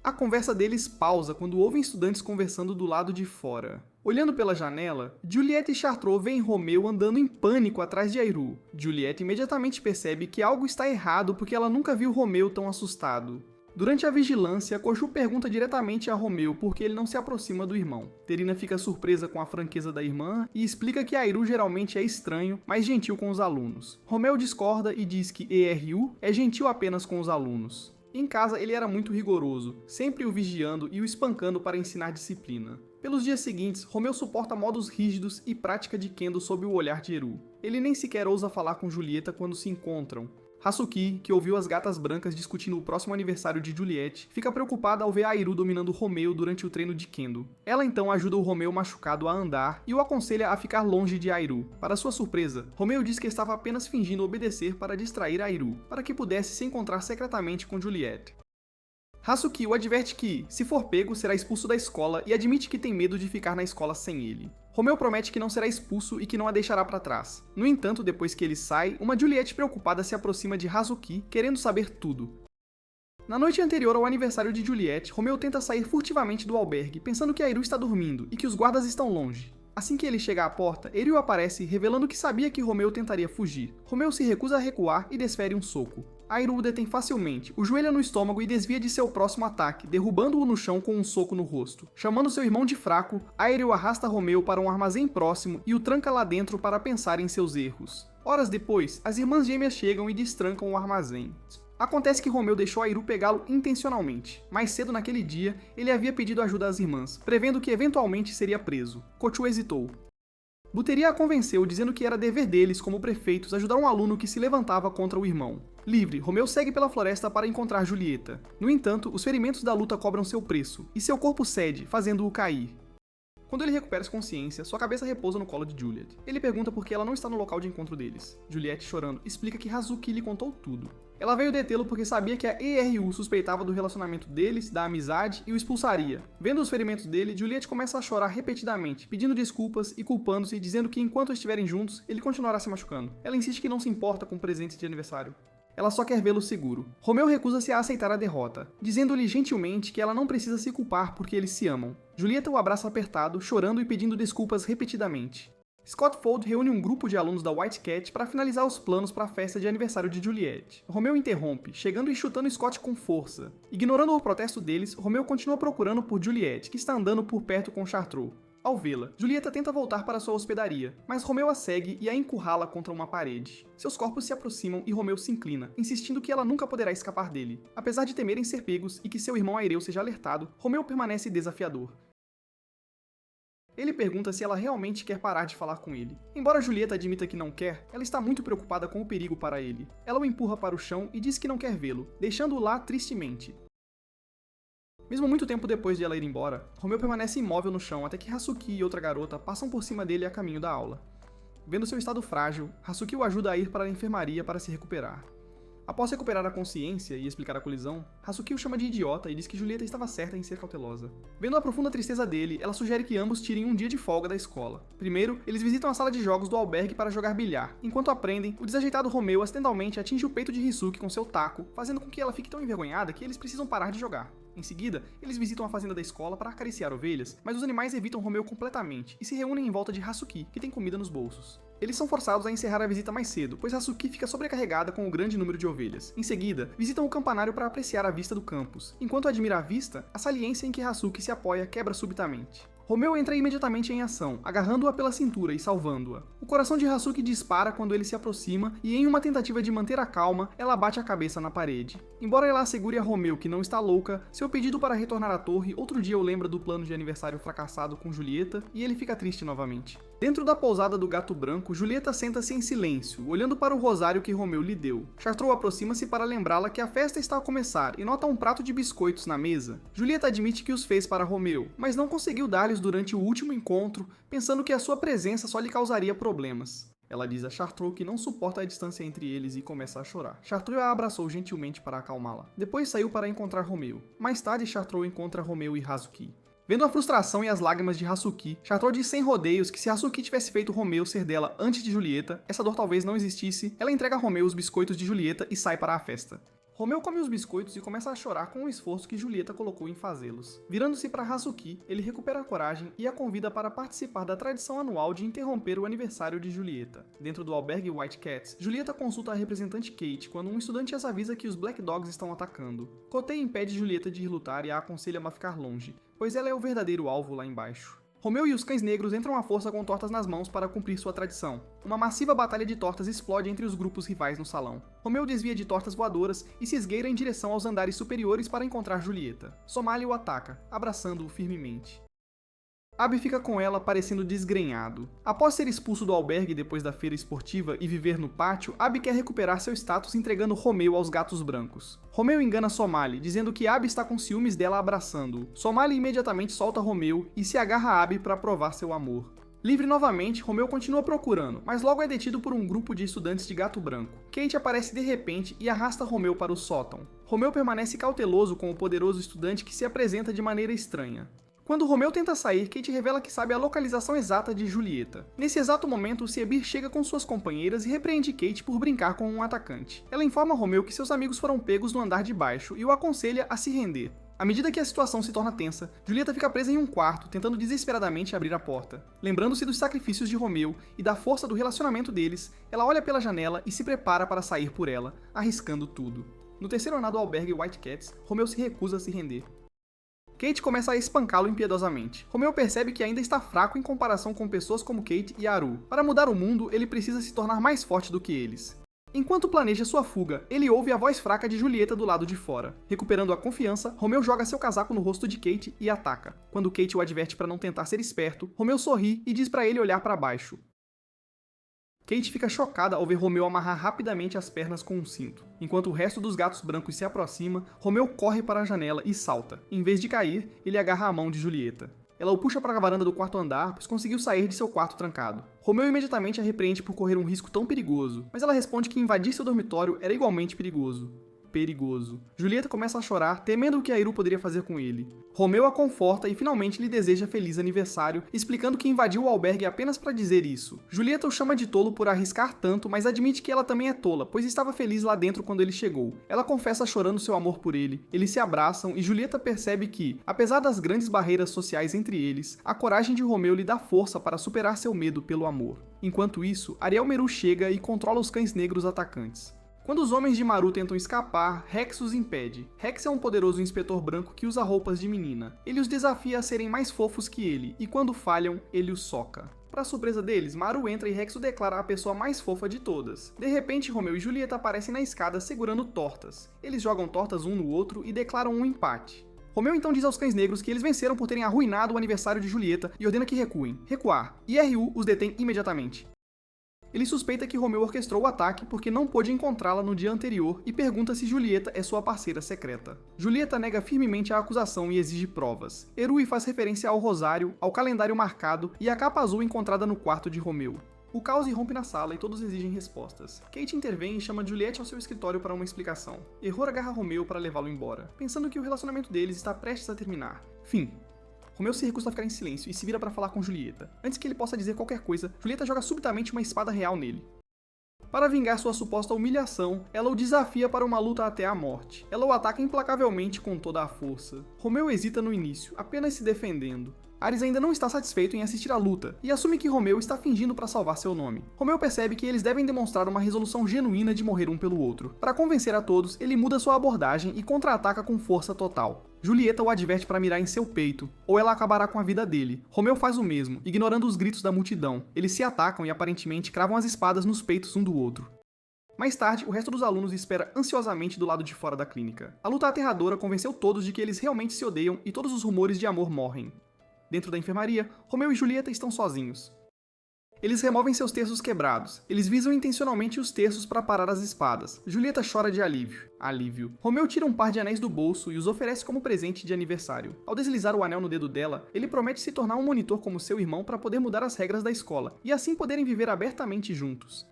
A conversa deles pausa quando ouvem estudantes conversando do lado de fora. Olhando pela janela, Juliette e Chartreux veem Romeu andando em pânico atrás de Airu. Juliette imediatamente percebe que algo está errado porque ela nunca viu Romeu tão assustado. Durante a vigilância, Khonshu pergunta diretamente a Romeu por que ele não se aproxima do irmão. Terina fica surpresa com a franqueza da irmã e explica que Airu geralmente é estranho, mas gentil com os alunos. Romeu discorda e diz que Ryu é gentil apenas com os alunos. Em casa, ele era muito rigoroso, sempre o vigiando e o espancando para ensinar disciplina. Pelos dias seguintes, Romeu suporta modos rígidos e prática de kendo sob o olhar de Eru. Ele nem sequer ousa falar com Julieta quando se encontram. Hazuki, que ouviu as gatas brancas discutindo o próximo aniversário de Juliette, fica preocupada ao ver Airu dominando Romeu durante o treino de Kendo. Ela então ajuda o Romeu machucado a andar e o aconselha a ficar longe de Airu. Para sua surpresa, Romeu diz que estava apenas fingindo obedecer para distrair Airu, para que pudesse se encontrar secretamente com Juliette. Hazuki o adverte que, se for pego, será expulso da escola e admite que tem medo de ficar na escola sem ele. Romeu promete que não será expulso e que não a deixará para trás. No entanto, depois que ele sai, uma Juliette preocupada se aproxima de Hazuki, querendo saber tudo. Na noite anterior ao aniversário de Juliette, Romeu tenta sair furtivamente do albergue, pensando que Airu está dormindo e que os guardas estão longe. Assim que ele chega à porta, Airu aparece, revelando que sabia que Romeu tentaria fugir. Romeu se recusa a recuar e desfere um soco. Airu o detém facilmente, o joelha no estômago e desvia de seu próximo ataque, derrubando-o no chão com um soco no rosto. Chamando seu irmão de fraco, Airu arrasta Romeu para um armazém próximo e o tranca lá dentro para pensar em seus erros. Horas depois, as irmãs gêmeas chegam e destrancam o armazém. Acontece que Romeu deixou Airu pegá-lo intencionalmente. Mais cedo naquele dia, ele havia pedido ajuda às irmãs, prevendo que eventualmente seria preso. Kochu hesitou. Buteria a convenceu, dizendo que era dever deles, como prefeitos, ajudar um aluno que se levantava contra o irmão. Livre, Romeu segue pela floresta para encontrar Julieta. No entanto, os ferimentos da luta cobram seu preço, e seu corpo cede, fazendo-o cair. Quando ele recupera sua consciência, sua cabeça repousa no colo de Juliet. Ele pergunta por que ela não está no local de encontro deles. Juliette, chorando, explica que Hazuki lhe contou tudo. Ela veio detê-lo porque sabia que a ERU suspeitava do relacionamento deles, da amizade, e o expulsaria. Vendo os ferimentos dele, Juliette começa a chorar repetidamente, pedindo desculpas e culpando-se, dizendo que enquanto estiverem juntos, ele continuará se machucando. Ela insiste que não se importa com presentes de aniversário. Ela só quer vê-lo seguro. Romeu recusa-se a aceitar a derrota, dizendo-lhe gentilmente que ela não precisa se culpar porque eles se amam. Julieta o abraça apertado, chorando e pedindo desculpas repetidamente. Scott Fold reúne um grupo de alunos da White Cat para finalizar os planos para a festa de aniversário de Juliette. Romeu interrompe, chegando e chutando Scott com força. Ignorando o protesto deles, Romeu continua procurando por Juliette, que está andando por perto com Chartreux. Ao vê-la, Julieta tenta voltar para sua hospedaria, mas Romeu a segue e a encurrala contra uma parede. Seus corpos se aproximam e Romeu se inclina, insistindo que ela nunca poderá escapar dele. Apesar de temerem ser pegos e que seu irmão Aireu seja alertado, Romeu permanece desafiador. Ele pergunta se ela realmente quer parar de falar com ele. Embora Julieta admita que não quer, ela está muito preocupada com o perigo para ele. Ela o empurra para o chão e diz que não quer vê-lo, deixando-o lá tristemente. Mesmo muito tempo depois de ela ir embora, Romeu permanece imóvel no chão até que Hazuki e outra garota passam por cima dele a caminho da aula. Vendo seu estado frágil, Hazuki o ajuda a ir para a enfermaria para se recuperar. Após recuperar a consciência e explicar a colisão, Hazuki o chama de idiota e diz que Julieta estava certa em ser cautelosa. Vendo a profunda tristeza dele, ela sugere que ambos tirem um dia de folga da escola. Primeiro, eles visitam a sala de jogos do albergue para jogar bilhar. Enquanto aprendem, o desajeitado Romeu acidentalmente atinge o peito de Risuke com seu taco, fazendo com que ela fique tão envergonhada que eles precisam parar de jogar. Em seguida, eles visitam a fazenda da escola para acariciar ovelhas, mas os animais evitam Romeu completamente e se reúnem em volta de Hazuki, que tem comida nos bolsos. Eles são forçados a encerrar a visita mais cedo, pois Hazuki fica sobrecarregada com o grande número de ovelhas. Em seguida, visitam o campanário para apreciar a vista do campus. Enquanto admira a vista, a saliência em que Hazuki se apoia quebra subitamente. Romeu entra imediatamente em ação, agarrando-a pela cintura e salvando-a. O coração de Hazuki dispara quando ele se aproxima e, em uma tentativa de manter a calma, ela bate a cabeça na parede. Embora ela assegure a Romeu que não está louca, seu pedido para retornar à torre outro dia o lembra do plano de aniversário fracassado com Julieta e ele fica triste novamente. Dentro da pousada do Gato Branco, Julieta senta-se em silêncio, olhando para o rosário que Romeu lhe deu. Chartreux aproxima-se para lembrá-la que a festa está a começar e nota um prato de biscoitos na mesa. Julieta admite que os fez para Romeu, mas não conseguiu dar-lhes durante o último encontro, pensando que a sua presença só lhe causaria problemas. Ela diz a Chartreux que não suporta a distância entre eles e começa a chorar. Chartreux a abraçou gentilmente para acalmá-la. Depois saiu para encontrar Romeu. Mais tarde, Chartreux encontra Romeu e Hazuki. Vendo a frustração e as lágrimas de Hazuki, Chartreux diz sem rodeios que se Hazuki tivesse feito Romeu ser dela antes de Julieta, essa dor talvez não existisse. Ela entrega a Romeu os biscoitos de Julieta e sai para a festa. Romeu come os biscoitos e começa a chorar com o esforço que Julieta colocou em fazê-los. Virando-se para Hazuki, ele recupera a coragem e a convida para participar da tradição anual de interromper o aniversário de Julieta. Dentro do albergue White Cats, Julieta consulta a representante Kate quando um estudante as avisa que os Black Dogs estão atacando. Kotei impede Julieta de ir lutar e a aconselha a ficar longe, pois ela é o verdadeiro alvo lá embaixo. Romeu e os cães negros entram à força com tortas nas mãos para cumprir sua tradição. Uma massiva batalha de tortas explode entre os grupos rivais no salão. Romeu desvia de tortas voadoras e se esgueira em direção aos andares superiores para encontrar Julieta. Somália o ataca, abraçando-o firmemente. Abby fica com ela parecendo desgrenhado. Após ser expulso do albergue depois da feira esportiva e viver no pátio, Abby quer recuperar seu status entregando Romeu aos gatos brancos. Romeu engana Somali, dizendo que Abby está com ciúmes dela abraçando-o. Somali imediatamente solta Romeu e se agarra a Abby para provar seu amor. Livre novamente, Romeu continua procurando, mas logo é detido por um grupo de estudantes de gato branco. Kate aparece de repente e arrasta Romeu para o sótão. Romeu permanece cauteloso com o poderoso estudante que se apresenta de maneira estranha. Quando Romeu tenta sair, Kate revela que sabe a localização exata de Julieta. Nesse exato momento, Sebir chega com suas companheiras e repreende Kate por brincar com um atacante. Ela informa Romeu que seus amigos foram pegos no andar de baixo e o aconselha a se render. À medida que a situação se torna tensa, Julieta fica presa em um quarto, tentando desesperadamente abrir a porta. Lembrando-se dos sacrifícios de Romeu e da força do relacionamento deles, ela olha pela janela e se prepara para sair por ela, arriscando tudo. No terceiro andar do albergue White Cats, Romeu se recusa a se render. Kate começa a espancá-lo impiedosamente. Romeu percebe que ainda está fraco em comparação com pessoas como Kate e Haru. Para mudar o mundo, ele precisa se tornar mais forte do que eles. Enquanto planeja sua fuga, ele ouve a voz fraca de Julieta do lado de fora. Recuperando a confiança, Romeu joga seu casaco no rosto de Kate e ataca. Quando Kate o adverte para não tentar ser esperto, Romeu sorri e diz para ele olhar para baixo. Kate fica chocada ao ver Romeu amarrar rapidamente as pernas com um cinto. Enquanto o resto dos gatos brancos se aproxima, Romeu corre para a janela e salta. Em vez de cair, ele agarra a mão de Julieta. Ela o puxa para a varanda do quarto andar, pois conseguiu sair de seu quarto trancado. Romeu imediatamente a repreende por correr um risco tão perigoso, mas ela responde que invadir seu dormitório era igualmente perigoso. Julieta começa a chorar, temendo o que Haru poderia fazer com ele. Romeu a conforta e finalmente lhe deseja feliz aniversário, explicando que invadiu o albergue apenas para dizer isso. Julieta o chama de tolo por arriscar tanto, mas admite que ela também é tola, pois estava feliz lá dentro quando ele chegou. Ela confessa chorando seu amor por ele, eles se abraçam e Julieta percebe que, apesar das grandes barreiras sociais entre eles, a coragem de Romeu lhe dá força para superar seu medo pelo amor. Enquanto isso, Ariel Meru chega e controla os cães negros atacantes. Quando os homens de Maru tentam escapar, Rex os impede. Rex é um poderoso inspetor branco que usa roupas de menina. Ele os desafia a serem mais fofos que ele, e quando falham, ele os soca. Para surpresa deles, Maru entra e Rex o declara a pessoa mais fofa de todas. De repente, Romeu e Julieta aparecem na escada segurando tortas. Eles jogam tortas um no outro e declaram um empate. Romeu então diz aos cães negros que eles venceram por terem arruinado o aniversário de Julieta e ordena que recuem. Recuar. E Ru os detém imediatamente. Ele suspeita que Romeu orquestrou o ataque porque não pôde encontrá-la no dia anterior e pergunta se Julieta é sua parceira secreta. Julieta nega firmemente a acusação e exige provas. Erui faz referência ao rosário, ao calendário marcado e à capa azul encontrada no quarto de Romeu. O caos irrompe na sala e todos exigem respostas. Kate intervém e chama Juliette ao seu escritório para uma explicação. Error agarra Romeu para levá-lo embora, pensando que o relacionamento deles está prestes a terminar. Fim. Romeu se recusa a ficar em silêncio e se vira para falar com Julieta. Antes que ele possa dizer qualquer coisa, Julieta joga subitamente uma espada real nele. Para vingar sua suposta humilhação, ela o desafia para uma luta até a morte. Ela o ataca implacavelmente com toda a força. Romeu hesita no início, apenas se defendendo. Ares ainda não está satisfeito em assistir à luta, e assume que Romeu está fingindo para salvar seu nome. Romeu percebe que eles devem demonstrar uma resolução genuína de morrer um pelo outro. Para convencer a todos, ele muda sua abordagem e contra-ataca com força total. Julieta o adverte para mirar em seu peito, ou ela acabará com a vida dele. Romeu faz o mesmo, ignorando os gritos da multidão. Eles se atacam e aparentemente cravam as espadas nos peitos um do outro. Mais tarde, o resto dos alunos espera ansiosamente do lado de fora da clínica. A luta aterradora convenceu todos de que eles realmente se odeiam e todos os rumores de amor morrem. Dentro da enfermaria, Romeu e Julieta estão sozinhos. Eles removem seus terços quebrados. Eles visam intencionalmente os terços para parar as espadas. Julieta chora de alívio. Romeu tira um par de anéis do bolso e os oferece como presente de aniversário. Ao deslizar o anel no dedo dela, ele promete se tornar um monitor como seu irmão para poder mudar as regras da escola, e assim poderem viver abertamente juntos.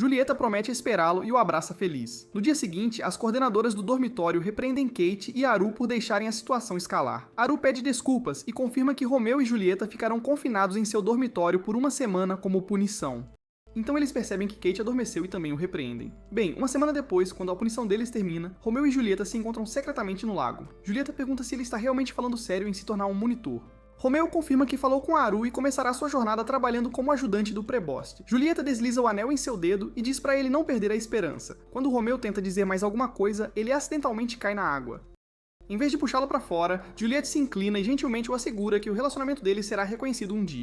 Julieta promete esperá-lo e o abraça feliz. No dia seguinte, as coordenadoras do dormitório repreendem Kate e Haru por deixarem a situação escalar. Haru pede desculpas e confirma que Romeu e Julieta ficarão confinados em seu dormitório por uma semana como punição. Então eles percebem que Kate adormeceu e também o repreendem. Bem, uma semana depois, quando a punição deles termina, Romeu e Julieta se encontram secretamente no lago. Julieta pergunta se ele está realmente falando sério em se tornar um monitor. Romeu confirma que falou com Haru e começará sua jornada trabalhando como ajudante do preboste. Julieta desliza o anel em seu dedo e diz para ele não perder a esperança. Quando Romeu tenta dizer mais alguma coisa, ele acidentalmente cai na água. Em vez de puxá-lo para fora, Juliette se inclina e gentilmente o assegura que o relacionamento deles será reconhecido um dia.